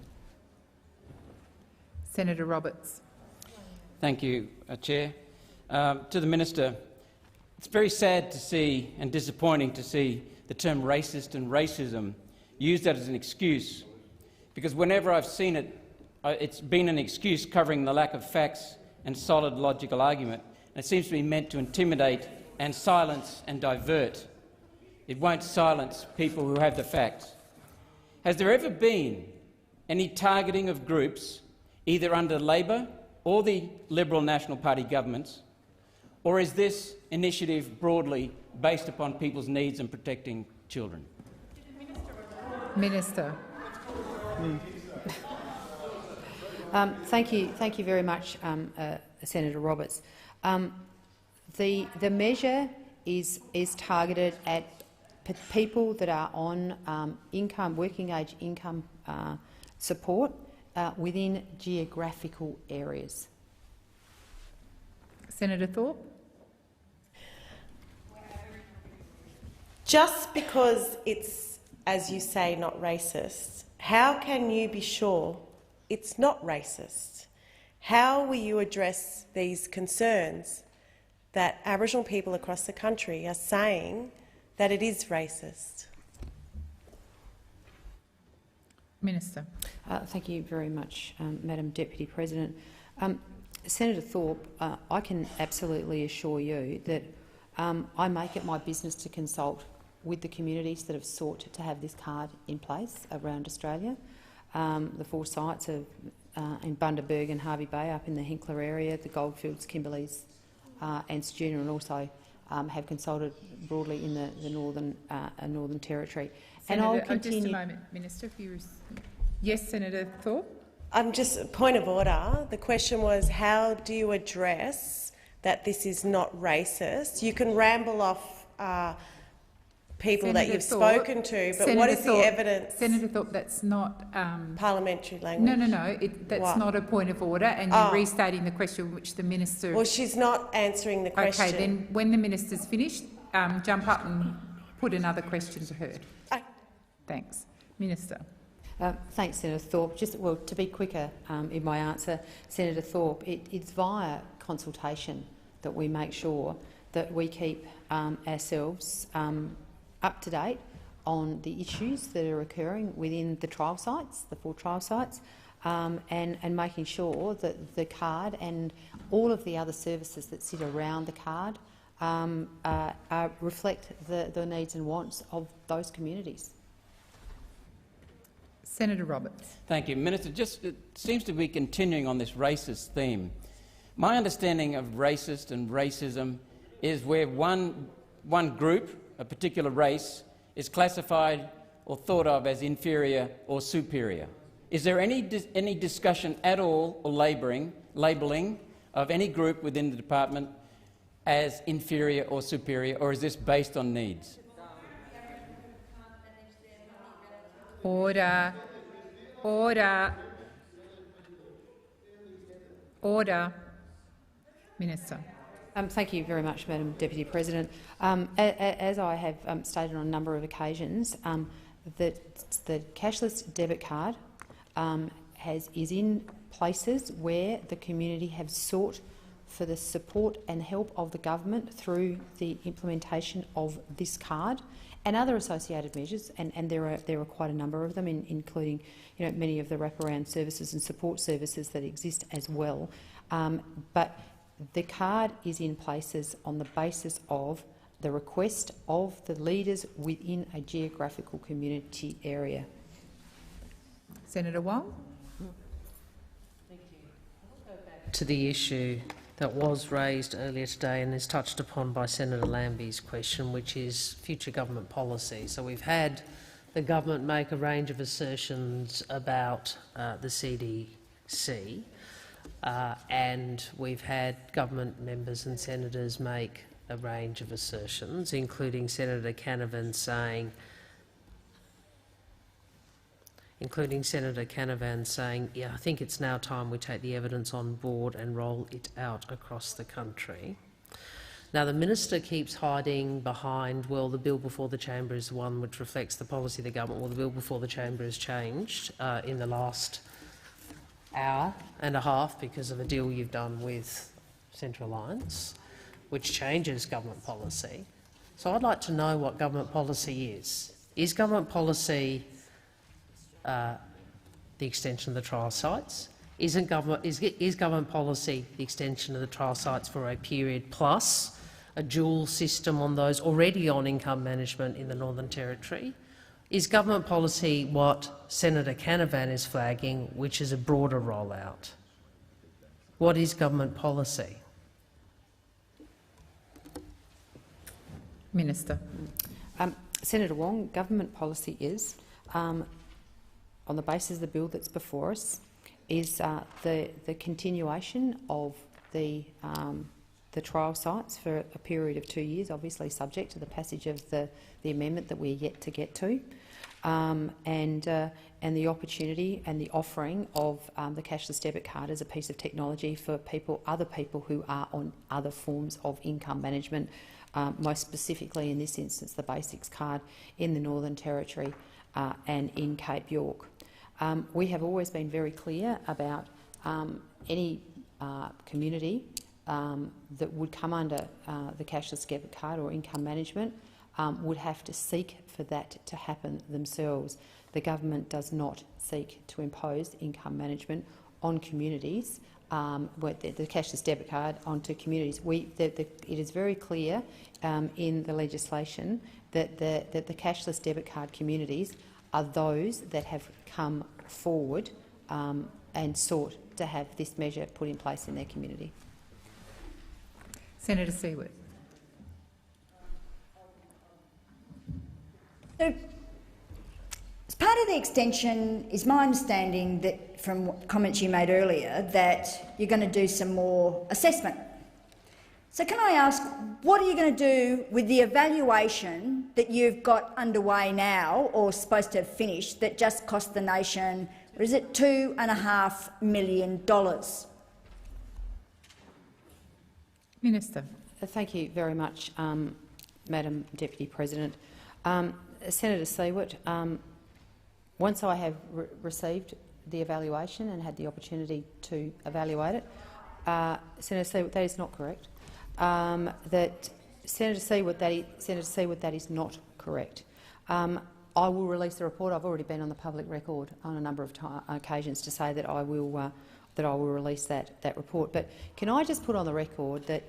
Senator Roberts. Thank you, Chair. To the Minister, it's very sad to see and disappointing to see the term racist and racism used as an excuse, because whenever I've seen it, it's been an excuse covering the lack of facts and solid logical argument. And it seems to be meant to intimidate and silence and divert. It won't silence people who have the facts. Has there ever been any targeting of groups, either under Labor or the Liberal National Party governments, or is this initiative broadly based upon people's needs and protecting children? Minister. Thank you very much, Senator Roberts. The measure is targeted at people that are on working age income support within geographical areas. Senator Thorpe. Just because it's, as you say, not racist, how can you be sure it's not racist? How will you address these concerns that Aboriginal people across the country are saying that it is racist? Minister. Thank you very much, Madam Deputy President. Senator Thorpe, I can absolutely assure you that I make it my business to consult with the communities that have sought to have this card in place around Australia. The 4 sites are in Bundaberg and Hervey Bay up in the Hinkler area, the Goldfields, Kimberleys and Ceduna, and also have consulted broadly in the Northern Territory. Senator, and I'll continue. just a moment, Minister. Yes, Senator Thorpe. Just point of order. The question was, how do you address that this is not racist? You can ramble off people Senator that you've Thorpe, spoken to, but Senator what is Thorpe, the evidence? Senator Thorpe, that's not parliamentary language. No. That's what? not a point of order, and you're restating the question which the minister. Well, she's not answering the question. Okay, then when the minister's finished, jump up and put another question to her. Thanks, Minister. Thanks, Senator Thorpe. To be quicker in my answer, Senator Thorpe, it's via consultation that we make sure that we keep ourselves up to date on the issues that are occurring within the trial sites, the 4 trial sites, and making sure that the card and all of the other services that sit around the card reflect the needs and wants of those communities. Senator Roberts. Thank you, Minister. It seems to be continuing on this racist theme. My understanding of racist and racism is where one group, a particular race, is classified or thought of as inferior or superior. Is there any discussion at all or labelling of any group within the department as inferior or superior, or is this based on needs? Order. Minister. Thank you very much, Madam Deputy President. As I have stated on a number of occasions, the cashless debit card is in places where the community have sought for the support and help of the government through the implementation of this card and other associated measures, and there are quite a number of them, including many of the wraparound services and support services that exist as well. But the card is in places on the basis of the request of the leaders within a geographical community area. Senator Wong. Thank you. I'll go back to the issue that was raised earlier today and is touched upon by Senator Lambie's question, which is future government policy. So we've had the government make a range of assertions about the CDC, and we've had government members and senators make a range of assertions, including Senator Canavan saying, yeah, I think it's now time we take the evidence on board and roll it out across the country. Now, the minister keeps hiding behind, well, the bill before the chamber is one which reflects the policy of the government. Well, the bill before the chamber has changed in the last hour and a half because of a deal you've done with Central Alliance, which changes government policy. So I'd like to know what government policy is. Is government policy the extension of the trial sites? Is government policy the extension of the trial sites for a period plus a dual system on those already on income management in the Northern Territory? Is government policy what Senator Canavan is flagging, which is a broader rollout? What is government policy? Minister. Senator Wong, government policy is on the basis of the bill that's before us, is the continuation of the trial sites for a period of 2 years, obviously subject to the passage of the amendment that we're yet to get to, and the opportunity and the offering of the cashless debit card as a piece of technology for other people who are on other forms of income management, most specifically in this instance the Basics card in the Northern Territory and in Cape York. We have always been very clear about any community that would come under the cashless debit card or income management would have to seek for that to happen themselves. The government does not seek to impose income management on communities, the cashless debit card onto communities. It is very clear in the legislation that the cashless debit card communities are those that have come forward and sought to have this measure put in place in their community. Senator Siewert. So, as part of the extension, is my understanding that, from comments you made earlier, that you're going to do some more assessment. So can I ask, what are you going to do with the evaluation that you've got underway now, or supposed to have finished, that just cost the nation, what is it, $2.5 million? Minister. Thank you very much, Madam Deputy President. Senator Siewert, once I have received the evaluation and had the opportunity to evaluate it, Senator Siewert, that is not correct. Senator Siewert, that is not correct. I will release the report. I've already been on the public record on a number of occasions to say that I will release that report. But can I just put on the record that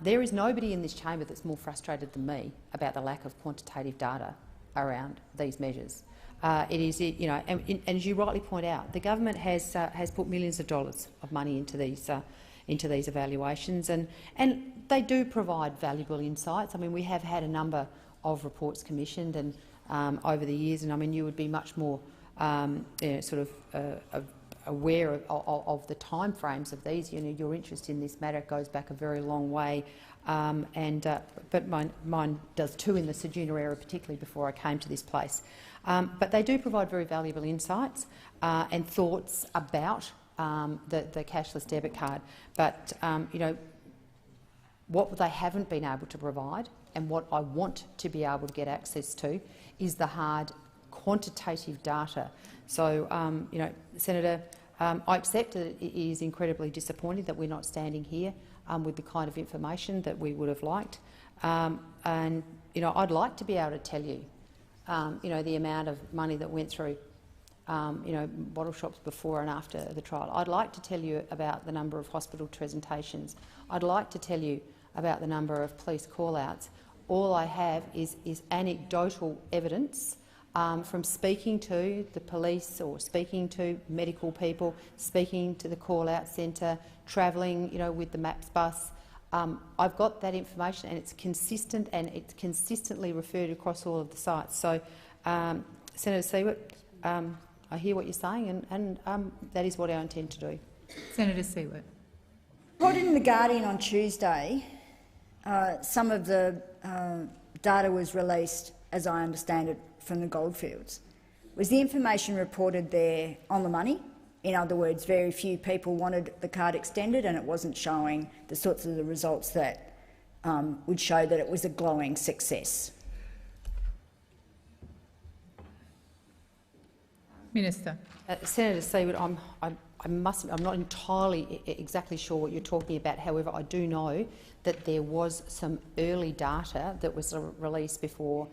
there is nobody in this chamber that's more frustrated than me about the lack of quantitative data around these measures. It is, you know, and as you rightly point out, the government has put millions of dollars of money into these evaluations, and they do provide valuable insights. I mean, we have had a number of reports commissioned and over the years, and I mean, you would be much more aware of the timeframes of these. You know, your interest in this matter goes back a very long way, but mine does too in the Ceduna era, particularly before I came to this place. But they do provide very valuable insights and thoughts about the cashless debit card. But you know, what they haven't been able to provide, and what I want to be able to get access to, is the hard quantitative data. So, you know, Senator, I accept that it is incredibly disappointing that we're not standing here with the kind of information that we would have liked. And you know, I'd like to be able to tell you, you know, the amount of money that went through, you know, bottle shops before and after the trial. I'd like to tell you about the number of hospital presentations. I'd like to tell you about the number of police call-outs. All I have is anecdotal evidence from speaking to the police or speaking to medical people, speaking to the call-out centre, travelling, you know, with the MAPS bus. I've got that information, and it's consistent, and it's consistently referred across all of the sites. So, Senator Siewert, I hear what you're saying, and that is what I intend to do. Senator Siewert. Reported in The Guardian on Tuesday, some of the data was released, as I understand it, from the goldfields. Was the information reported there on the money? In other words, very few people wanted the card extended, and it wasn't showing the sorts of the results that would show that it was a glowing success. Minister. Senator Siewert, I'm not entirely exactly sure what you're talking about. However, I do know that there was some early data that was released before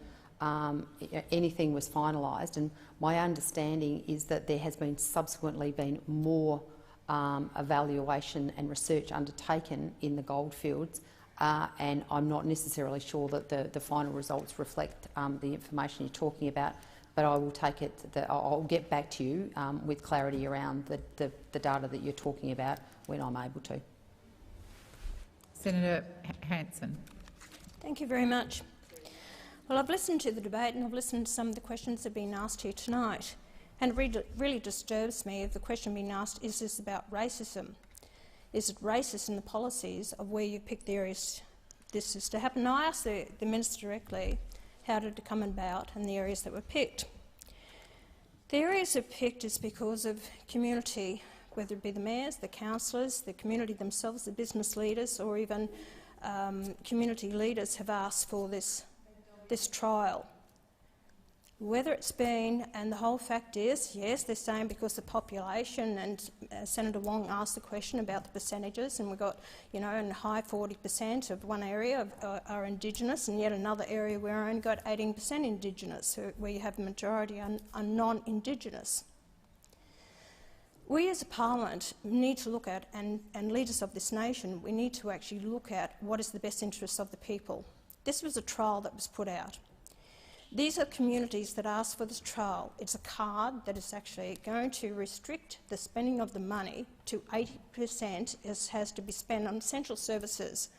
anything was finalised, and my understanding is that there has been subsequently been more evaluation and research undertaken in the goldfields, and I'm not necessarily sure that the final results reflect the information you're talking about. But I will take it. I'll get back to you with clarity around the data that you're talking about when I'm able to. Senator Hanson. Thank you very much. Well, I've listened to the debate and I've listened to some of the questions that have been asked here tonight. And it really disturbs me if the question being asked, is this about racism? Is it racist in the policies of where you pick the areas this is to happen? And I asked the Minister directly, how did it come about and the areas that were picked? The areas that were picked is because of community, whether it be the mayors, the councillors, the community themselves, the business leaders, or even community leaders have asked for this trial. Whether it's been, and the whole fact is, yes, they're saying because the population, and Senator Wong asked the question about the percentages, and we've got, in high 40% of one area are Indigenous, and yet another area where we only got 18% Indigenous, where you have a majority are non-Indigenous. We as a parliament need to look at, and leaders of this nation, we need to actually look at what is the best interests of the people. This was a trial that was put out. These are communities that asked for this trial. It's a card that is actually going to restrict the spending of the money to 80% has to be spent on essential services,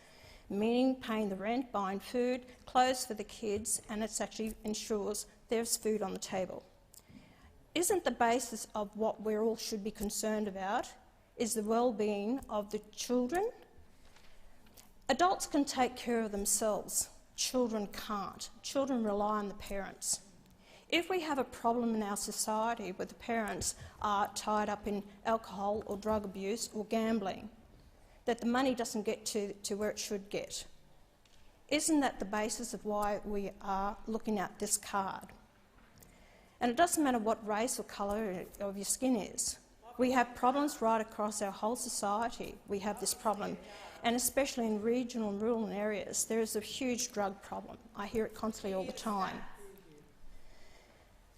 meaning paying the rent, buying food, clothes for the kids, and it actually ensures there's food on the table. Isn't the basis of what we all should be concerned about is the well-being of the children? Adults can take care of themselves. Children can't. Children rely on the parents. If we have a problem in our society where the parents are tied up in alcohol or drug abuse or gambling, that the money doesn't get to where it should get, isn't that the basis of why we are looking at this card? And it doesn't matter what race or colour of your skin is. We have problems right across our whole society. We have this problem. And especially in regional and rural areas, there is a huge drug problem. I hear it constantly all the time.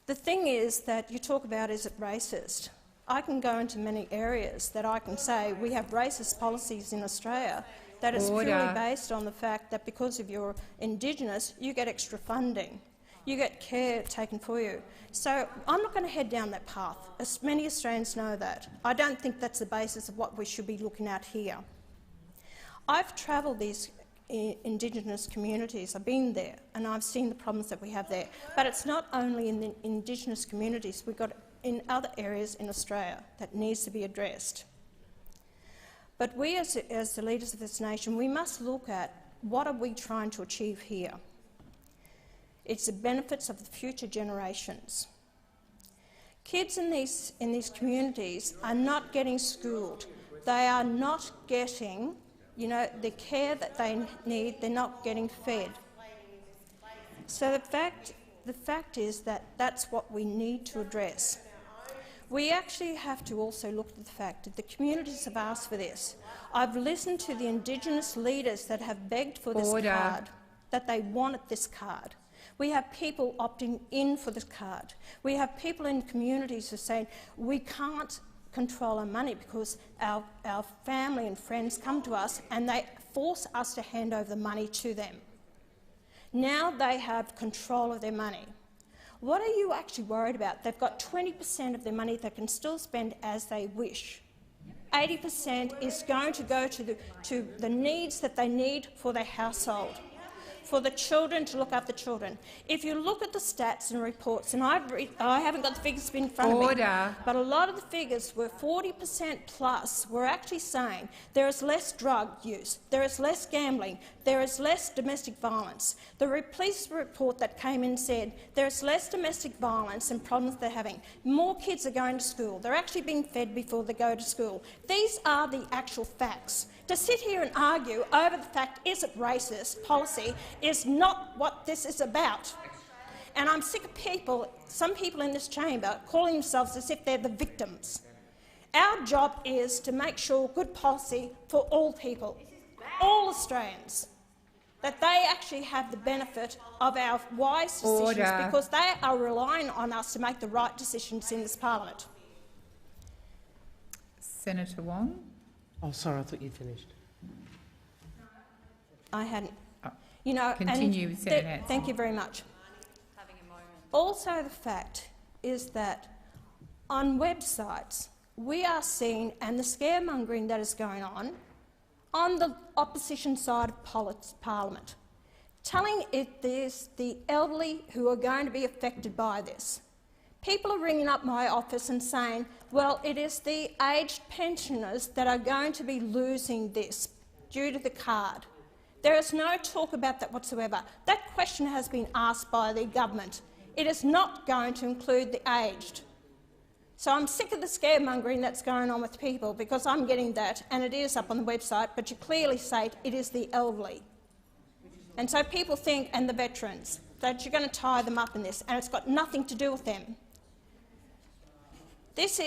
The thing is that you talk about, is it racist? I can go into many areas that I can say we have racist policies in Australia that is purely based on the fact that because of you're Indigenous, you get extra funding. You get care taken for you. So I'm not going to head down that path. As many Australians know that. I don't think that's the basis of what we should be looking at here. I've travelled these Indigenous communities. I've been there and I've seen the problems that we have there. But it's not only in the Indigenous communities, we've got in other areas in Australia that needs to be addressed. But we as the leaders of this nation, we must look at what are we trying to achieve here. It's the benefits of the future generations. Kids in these communities are not getting schooled. They are not getting the care that they need. They're not getting fed. So the fact is that that's what we need to address. We actually have to also look at the fact that the communities have asked for this. I've listened to the Indigenous leaders that have begged for this card, that they wanted this card. We have people opting in for this card. We have people in communities who are saying we can't control our money because our family and friends come to us and they force us to hand over the money to them. Now they have control of their money. What are you actually worried about? They've got 20% of their money they can still spend as they wish. 80% is going to go to the needs that they need for their household, for the children, to look after children. If you look at the stats and reports, and I haven't got the figures in front of me, but a lot of the figures were 40% plus were actually saying there is less drug use, there is less gambling, there is less domestic violence. The police report that came in said there is less domestic violence and problems they're having. More kids are going to school. They're actually being fed before they go to school. These are the actual facts. To sit here and argue over the fact is it racist policy is not what this is about. And I'm sick of people, some people in this chamber, calling themselves as if they're the victims. Our job is to make sure good policy for all people, all Australians, that they actually have the benefit of our wise decisions because they are relying on us to make the right decisions in this parliament. Senator Wong. Oh, sorry, I thought you'd finished. I hadn't. Continue with Senator Nancy. Thank you very much. Also, the fact is that on websites we are seeing, and the scaremongering that is going on the opposition side of Parliament, telling it there's the elderly who are going to be affected by this, People are ringing up my office and saying, well, it is the aged pensioners that are going to be losing this due to the card. There is no talk about that whatsoever. That question has been asked by the government. It is not going to include the aged. So I'm sick of the scaremongering that's going on with people, because I'm getting that, and it is up on the website, but you clearly say it is the elderly. And so people think, and the veterans, that you're going to tie them up in this, and it's got nothing to do with them. This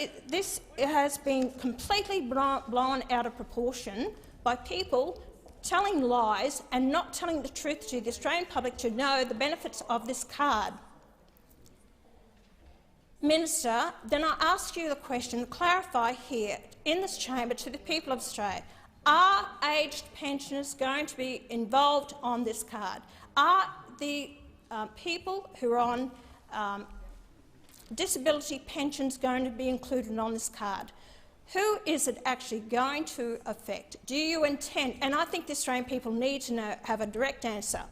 has been completely blown out of proportion by people telling lies and not telling the truth to the Australian public to know the benefits of this card. Minister, then I ask you the question, clarify here in this chamber to the people of Australia, are aged pensioners going to be involved on this card? Are the people who are on disability pensions going to be included on this card? Who is it actually going to affect? Do you intend, and I think the Australian people need to know, have a direct answer,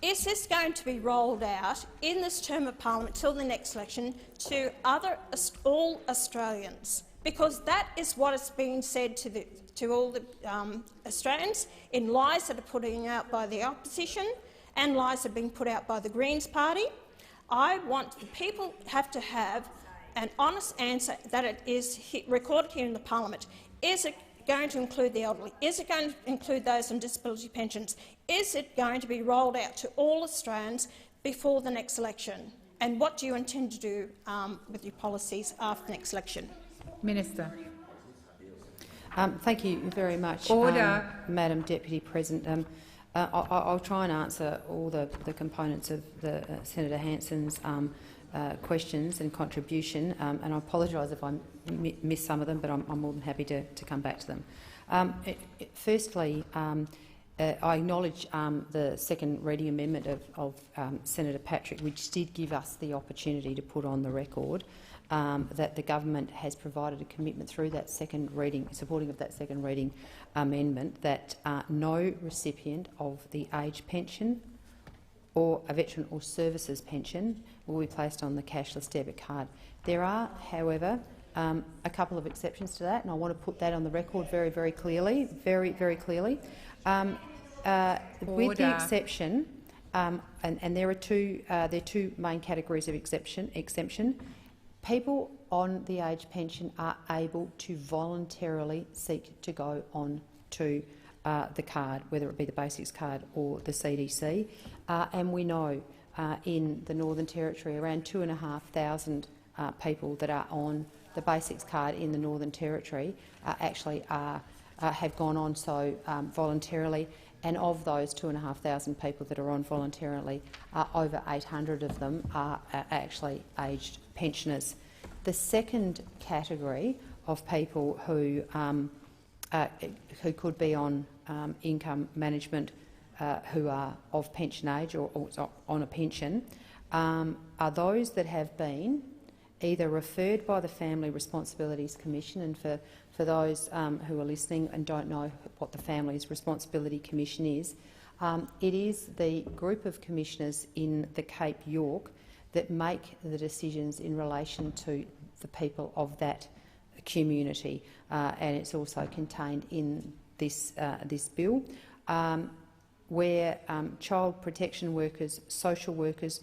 is this going to be rolled out in this term of parliament till the next election to all Australians? Because that is what is being said to all the Australians in lies that are put out by the opposition and lies that are being put out by the Greens party. I want the people have to have an honest answer that it is recorded here in the parliament. Is it going to include the elderly? Is it going to include those on disability pensions? Is it going to be rolled out to all Australians before the next election? And what do you intend to do with your policies after the next election? Minister. Thank you very much, Madam Deputy President. I'll try and answer all the components of Senator Hanson's questions and contribution, and I apologise if I missed some of them, but I'm more than happy to come back to them. Firstly, I acknowledge the second reading amendment of Senator Patrick, which did give us the opportunity to put on the record that the government has provided a commitment through that second reading, supporting of that second reading amendment, that no recipient of the age pension or a veteran or services pension will be placed on the cashless debit card. There are, however, a couple of exceptions to that, and I want to put that on the record very, very clearly. Very, very clearly. With the exception, and there are two main categories of exemption. People on the age pension are able to voluntarily seek to go on to the card, whether it be the Basics card or the CDC. And we know in the Northern Territory around 2,500 people that are on the Basics card in the Northern Territory actually have gone on so voluntarily. And of those 2,500 people that are on voluntarily, over 800 of them are actually aged pensioners. The second category of people who could be on income management, who are of pension age or on a pension, are those that have been either referred by the Family Responsibilities Commission, and for those who are listening and don't know what the Families Responsibility Commission is, it is the group of commissioners in the Cape York that make the decisions in relation to the people of that community, and it's also contained in this bill, where child protection workers, social workers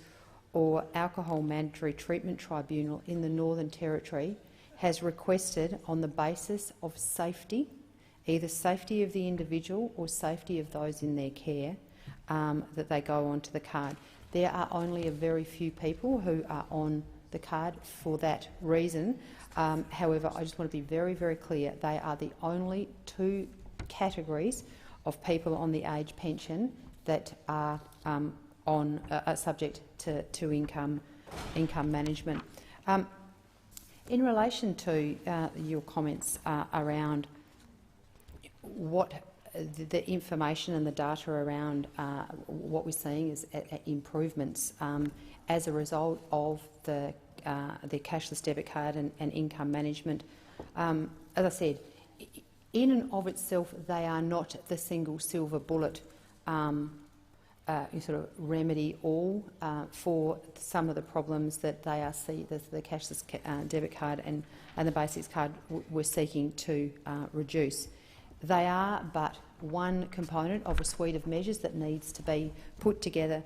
or alcohol mandatory treatment tribunal in the Northern Territory has requested, on the basis of safety, either safety of the individual or safety of those in their care, that they go onto the card. There are only a very few people who are on the card for that reason. However, I just want to be very, very clear, they are the only two categories of people on the age pension that are subject to income management. In relation to your comments around what the information and the data around what we're seeing is improvements as a result of the cashless debit card and income management, as I said, in and of itself, they are not the single silver bullet sort of remedy all for some of the problems that they are the cashless debit card and the basics card were seeking to reduce. They are but one component of a suite of measures that needs to be put together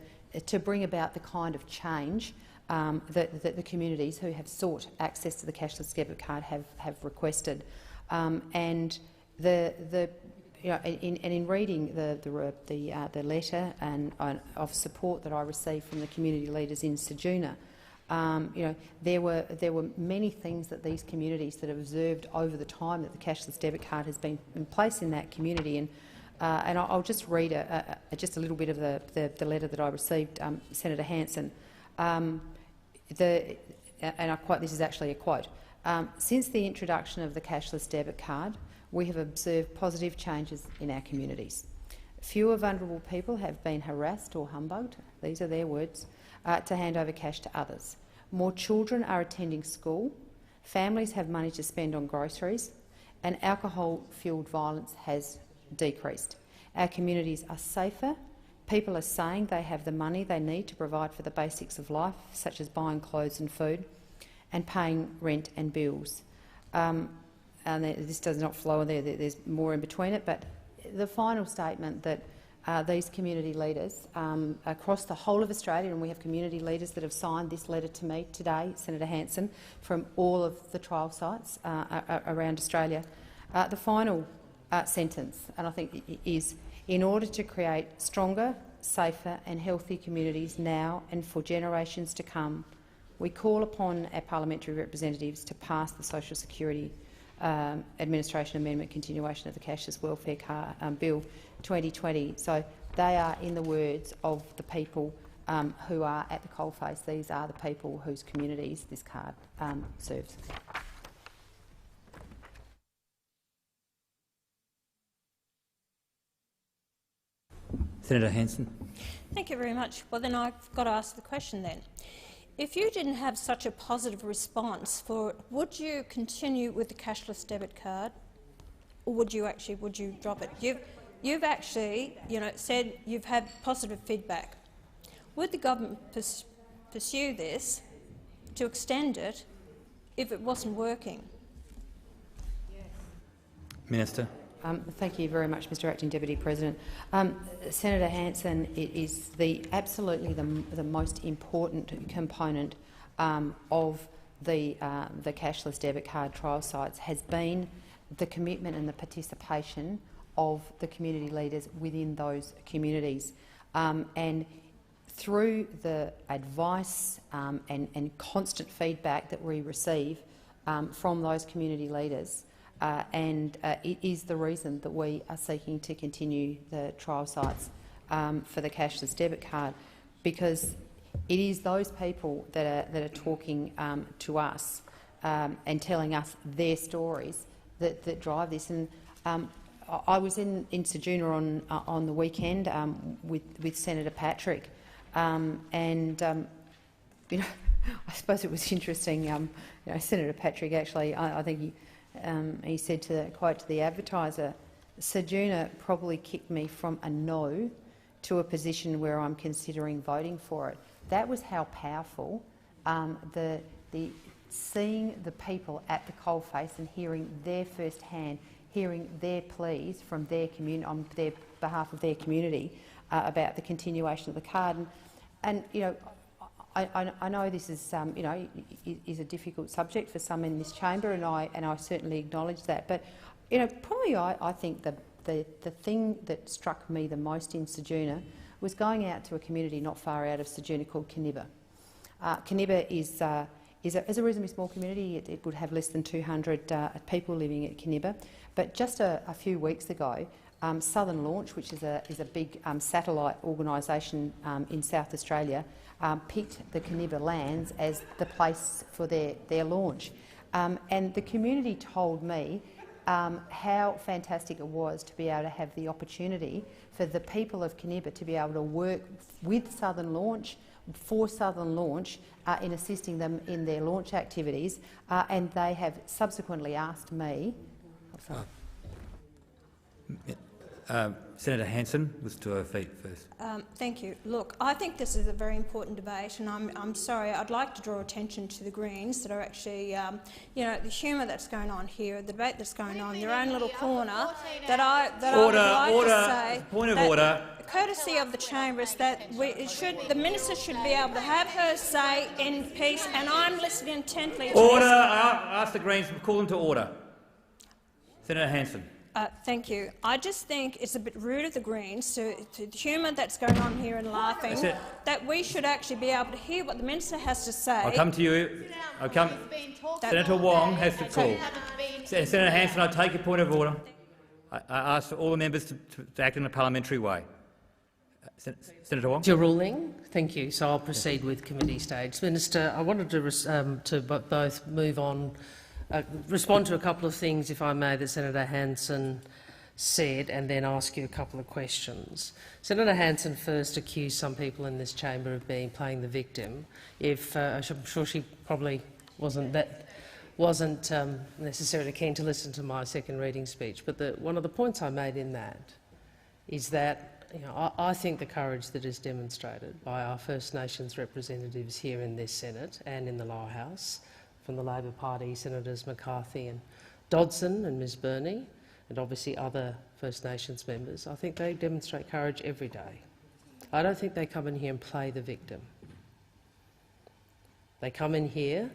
to bring about the kind of change that the communities who have sought access to the cashless debit card have requested. And in reading the letter and of support that I received from the community leaders in Ceduna, there were many things that these communities that have observed over the time that the cashless debit card has been in place in that community. And I'll just read just a little bit of the letter that I received, Senator Hanson. And I quote, this is actually a quote. Since the introduction of the cashless debit card, we have observed positive changes in our communities. Fewer vulnerable people have been harassed or humbugged, these are their words, to hand over cash to others. More children are attending school, families have money to spend on groceries, and alcohol-fuelled violence has decreased. Our communities are safer. People are saying they have the money they need to provide for the basics of life, such as buying clothes and food, and paying rent and bills. And this does not flow there, there's more in between it, but the final statement that these community leaders across the whole of Australia, and we have community leaders that have signed this letter to me today, Senator Hanson, from all of the trial sites around Australia. The final sentence, and I think is, in order to create stronger, safer and healthy communities now and for generations to come, we call upon our parliamentary representatives to pass the Social Security Administration Amendment Continuation of the Cashless Welfare Bill 2020. So they are in the words of the people who are at the coalface. These are the people whose communities this card serves. Senator Hanson. Thank you very much. Well, then I've got to ask the question then. If you didn't have such a positive response for it, would you continue with the cashless debit card, or would you drop it? You've actually, said you've had positive feedback. Would the government pursue this to extend it if it wasn't working? Minister. Thank you very much, Mr Acting Deputy President. Senator Hanson, it is absolutely the most important component of the cashless debit card trial sites has been the commitment and the participation of the community leaders within those communities. And through the advice and constant feedback that we receive from those community leaders, it is the reason that we are seeking to continue the trial sites for the cashless debit card, because it is those people that are talking to us and telling us their stories that drive this. And I was in Ceduna on the weekend with Senator Patrick, and I suppose it was interesting. Senator Patrick actually, I think he said quote to the advertiser, "Ceduna probably kicked me from a no to a position where I'm considering voting for it." That was how powerful seeing the people at the coalface and hearing their first-hand, hearing their pleas from their community on their behalf of their community about the continuation of the card. And I know this is is a difficult subject for some in this chamber, and I certainly acknowledge that. But probably I think the thing that struck me the most in Ceduna was going out to a community not far out of Ceduna called Kinniba. Kinniba is a reasonably small community. It would have less than 200 people living at Kinniba. But just a few weeks ago, Southern Launch, which is a big satellite organisation in South Australia, picked the Kinniba lands as the place for their launch. And the community told me how fantastic it was to be able to have the opportunity for the people of Kinniba to be able to work with Southern Launch, for Southern Launch, in assisting them in their launch activities, and they have subsequently asked me... Senator Hanson was to her feet first. Thank you. Look, I think this is a very important debate, and I'm sorry, I'd like to draw attention to the Greens that are actually, you know, the humour that's going on here, the debate that's going on, their own little corner, that I would like to say, point of order. Courtesy of the chamber is that the minister should be able to have her say in peace, and I'm listening intently to Order! I ask the Greens to call them to order. Senator Hanson. Thank you. I just think it's a bit rude of the Greens to the humour that's going on here and laughing, that we should actually be able to hear what the minister has to say. I'll come to you. Senator Wong has to call. Senator Hanson, I take your point of order. I ask for all the members to act in a parliamentary way. Senator Wong. Your ruling. Thank you. So I'll proceed with committee stage. Minister, I wanted to both move on, respond to a couple of things, if I may, that Senator Hanson said, and then ask you a couple of questions. Senator Hanson first accused some people in this chamber of playing the victim. I'm sure she probably wasn't necessarily keen to listen to my second reading speech, but one of the points I made in that is that I think the courage that is demonstrated by our First Nations representatives here in this Senate and in the Lower House, from the Labor Party, Senators McCarthy and Dodson and Ms Burney, and obviously other First Nations members, I think they demonstrate courage every day. I don't think they come in here and play the victim. They come in here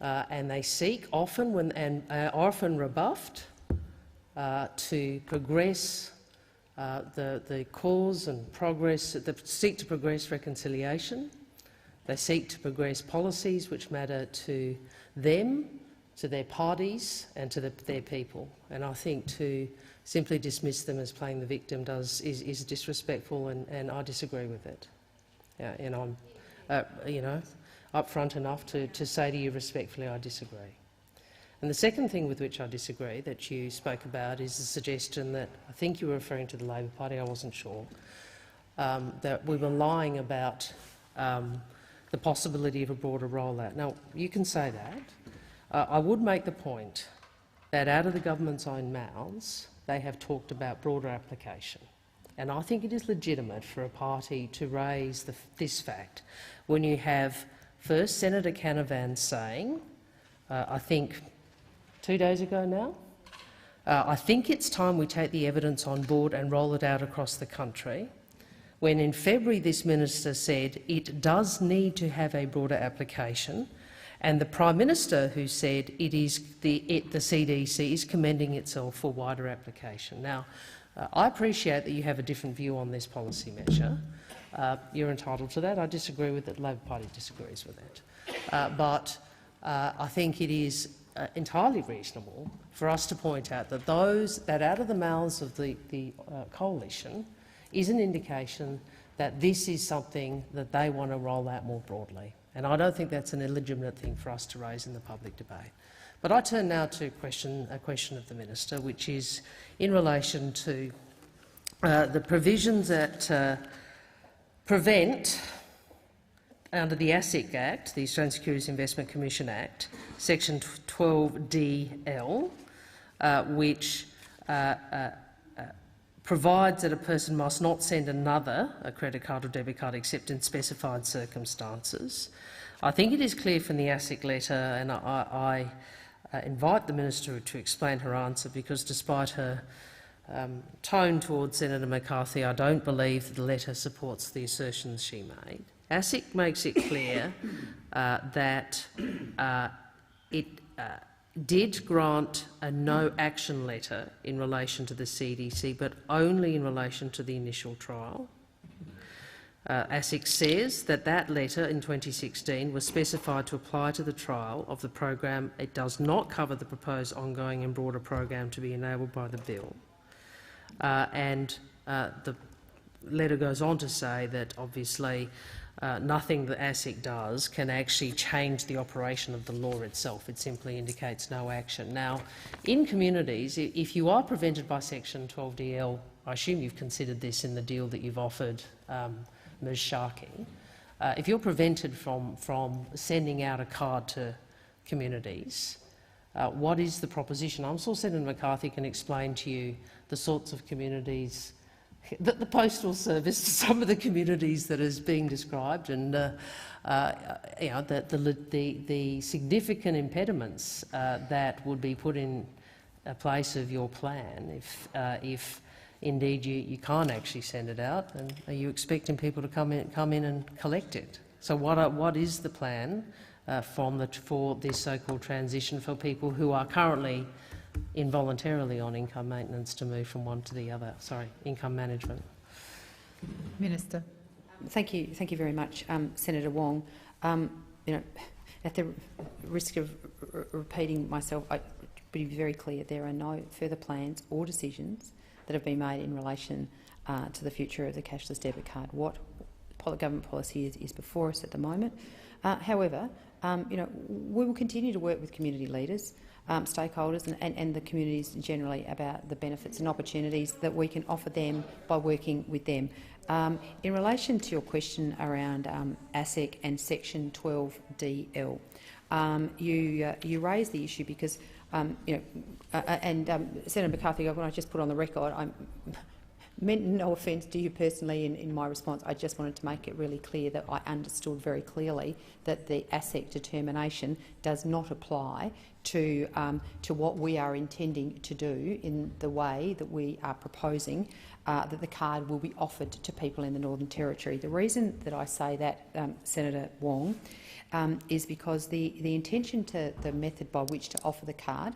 and they seek, often often rebuffed, to progress the cause and progress. They seek to progress reconciliation. They seek to progress policies which matter to them, to their parties and to their people. And I think to simply dismiss them as playing the victim is disrespectful, and I disagree with it. And I'm upfront enough to say to you respectfully I disagree. And the second thing with which I disagree that you spoke about is the suggestion that, I think you were referring to the Labor Party, I wasn't sure, that we were lying about the possibility of a broader rollout. Now, you can say that. I would make the point that out of the government's own mouths, they have talked about broader application. And I think it is legitimate for a party to raise this fact when you have first Senator Canavan saying, I think 2 days ago now, I think it's time we take the evidence on board and roll it out across the country, when in February this minister said it does need to have a broader application, and the Prime Minister who said the CDC is commending itself for wider application. Now, I appreciate that you have a different view on this policy measure. You're entitled to that. I disagree with it. The Labor Party disagrees with it. But I think it is entirely reasonable for us to point out that that out of the mouths of the coalition is an indication that this is something that they want to roll out more broadly. And I don't think that's an illegitimate thing for us to raise in the public debate. But I turn now to a question of the minister, which is in relation to the provisions that prevent, under the ASIC Act, the Australian Securities Investment Commission Act, Section 12DL, which provides that a person must not send another a credit card or debit card except in specified circumstances. I think it is clear from the ASIC letter, and I invite the minister to explain her answer, because despite her tone towards Senator McCarthy, I don't believe that the letter supports the assertions she made. ASIC makes it clear that it did grant a no-action letter in relation to the CDC, but only in relation to the initial trial. ASIC says that letter in 2016 was specified to apply to the trial of the program. It does not cover the proposed ongoing and broader program to be enabled by the bill. The letter goes on to say that obviously nothing that ASIC does can actually change the operation of the law itself. It simply indicates no action. Now, in communities, if you are prevented by Section 12DL, I assume you've considered this in the deal that you've offered Ms Sharkey, if you're prevented from sending out a card to communities what is the proposition? I'm sure Senator McCarthy can explain to you the sorts of communities that the postal service, some of the communities that is being described, and you know, the significant impediments that would be put in place of your plan if indeed you can't actually send it out, and are you expecting people to come in and collect it? So what is the plan for this so-called transition for people who are currently involuntarily on income maintenance to move from one to the other? Sorry, income management. Minister. Thank you very much, Senator Wong. You know, at the risk of repeating myself, I be very clear: there are no further plans or decisions that have been made in relation to the future of the cashless debit card. What government policy is before us at the moment. However, you know, we will continue to work with community leaders, stakeholders and the communities generally about the benefits and opportunities that we can offer them by working with them. In relation to your question around ASIC and Section 12DL, you raised the issue because you know, Senator McCarthy, when I just put on the record, I meant no offence to you personally in my response. I just wanted to make it really clear that I understood very clearly that the ASIC determination does not apply to what we are intending to do in the way that we are proposing that the card will be offered to people in the Northern Territory. The reason that I say that, Senator Wong, is because the intention to the method by which to offer the card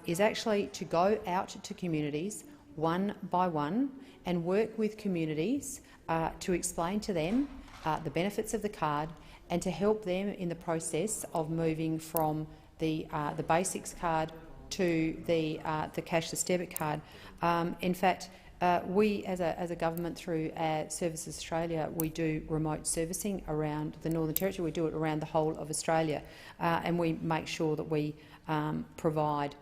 is actually to go out to communities one by one and work with communities to explain to them the benefits of the card and to help them in the process of moving from the basics card to the cashless debit card. In fact, we as a government through Services Australia, we do remote servicing around the Northern Territory. We do it around the whole of Australia, and we make sure that we provide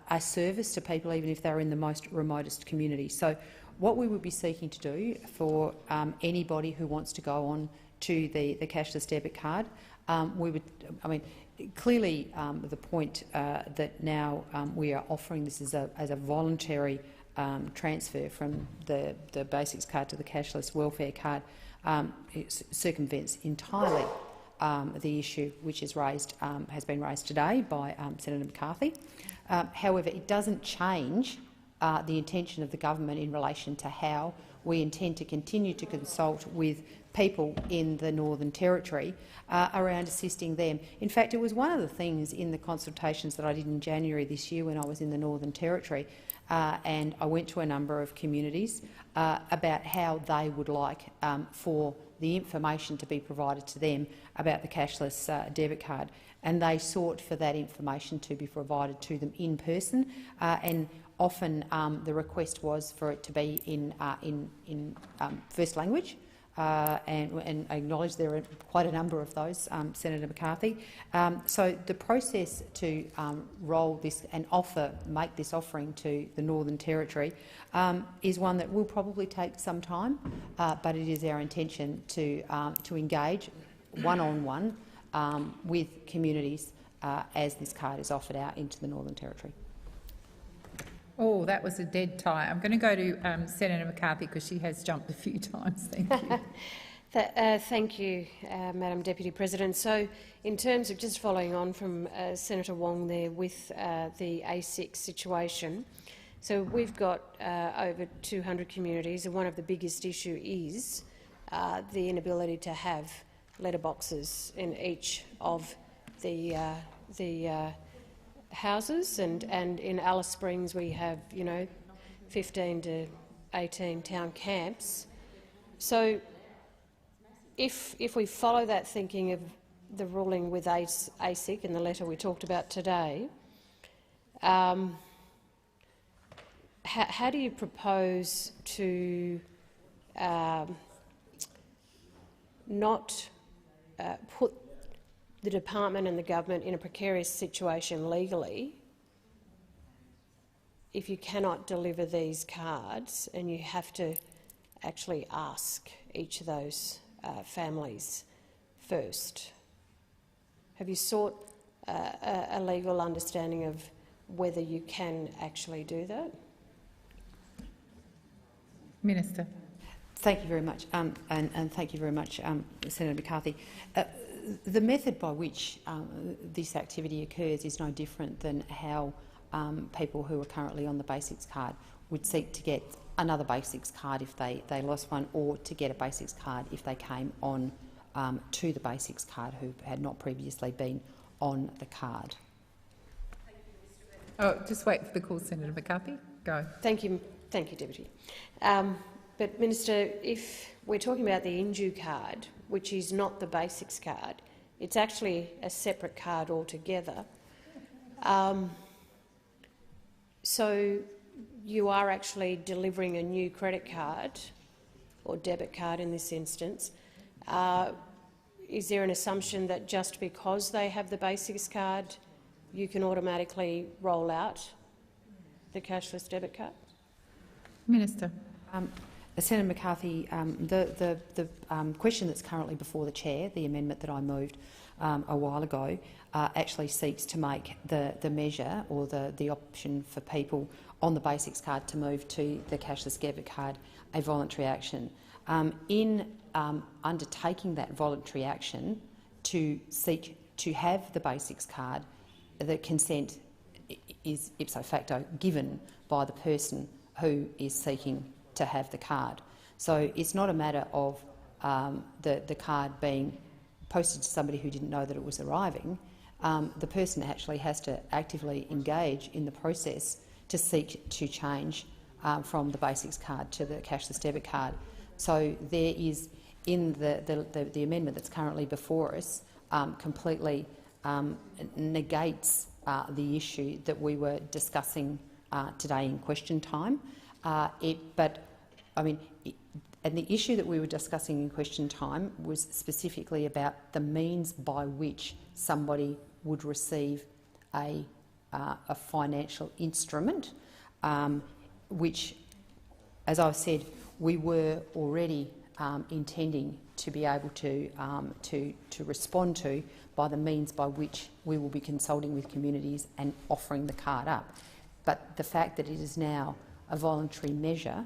a service to people even if they're in the most remotest community. So what we would be seeking to do for anybody who wants to go on to the cashless debit card, we would, I mean, clearly the point that now we are offering this as a voluntary transfer from the basics card to the cashless welfare card it circumvents entirely the issue which is raised, has been raised today by Senator McCarthy. However, it doesn't change the intention of the government in relation to how we intend to continue to consult with people in the Northern Territory around assisting them. In fact, it was one of the things in the consultations that I did in January this year when I was in the Northern Territory, and I went to a number of communities about how they would like for the information to be provided to them about the cashless debit card, and they sought for that information to be provided to them in person, and often the request was for it to be in first language. And I acknowledge there are quite a number of those, Senator McCarthy. So the process to roll this and make this offering to the Northern Territory is one that will probably take some time, but it is our intention to engage one-on-one with communities as this card is offered out into the Northern Territory. Oh, that was a dead tie. I'm going to go to Senator McCarthy because she has jumped a few times. Thank you. Thank you, Madam Deputy President. So, in terms of just following on from Senator Wong there with the ASIC situation, so we've got over 200 communities, and one of the biggest issues is the inability to have letterboxes in each of the houses, and in Alice Springs we have 15 to 18 town camps. So if we follow that thinking of the ruling with ASIC in the letter we talked about today, how do you propose to not put the department and the government in a precarious situation legally if you cannot deliver these cards and you have to actually ask each of those families first? Have you sought a legal understanding of whether you can actually do that? Minister. Thank you very much, and thank you very much, Senator McCarthy. The method by which this activity occurs is no different than how people who are currently on the basics card would seek to get another basics card if they lost one, or to get a basics card if they came on to the basics card who had not previously been on the card. Oh, just wait for the call, Senator McCarthy. Go. Thank you, Deputy. But Minister, if we're talking about the indue card, which is not the basics card, it's actually a separate card altogether. So you are actually delivering a new credit card, or debit card in this instance. Is there an assumption that just because they have the basics card, you can automatically roll out the cashless debit card? Minister. Senator McCarthy, the question that's currently before the chair, the amendment that I moved a while ago, actually seeks to make the measure or the option for people on the basics card to move to the cashless debit card a voluntary action. In undertaking that voluntary action to seek to have the basics card, the consent is ipso facto given by the person who is seeking to have the card. So it's not a matter of the card being posted to somebody who didn't know that it was arriving. The person actually has to actively engage in the process to seek to change from the basics card to the cashless debit card. So there is, in the amendment that's currently before us, completely negates the issue that we were discussing today in question time. And the issue that we were discussing in question time was specifically about the means by which somebody would receive a financial instrument, which, as I've said, we were already intending to be able to respond to by the means by which we will be consulting with communities and offering the card up. But the fact that it is now a voluntary measure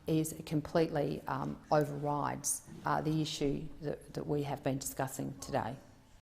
is completely overrides the issue that we have been discussing today.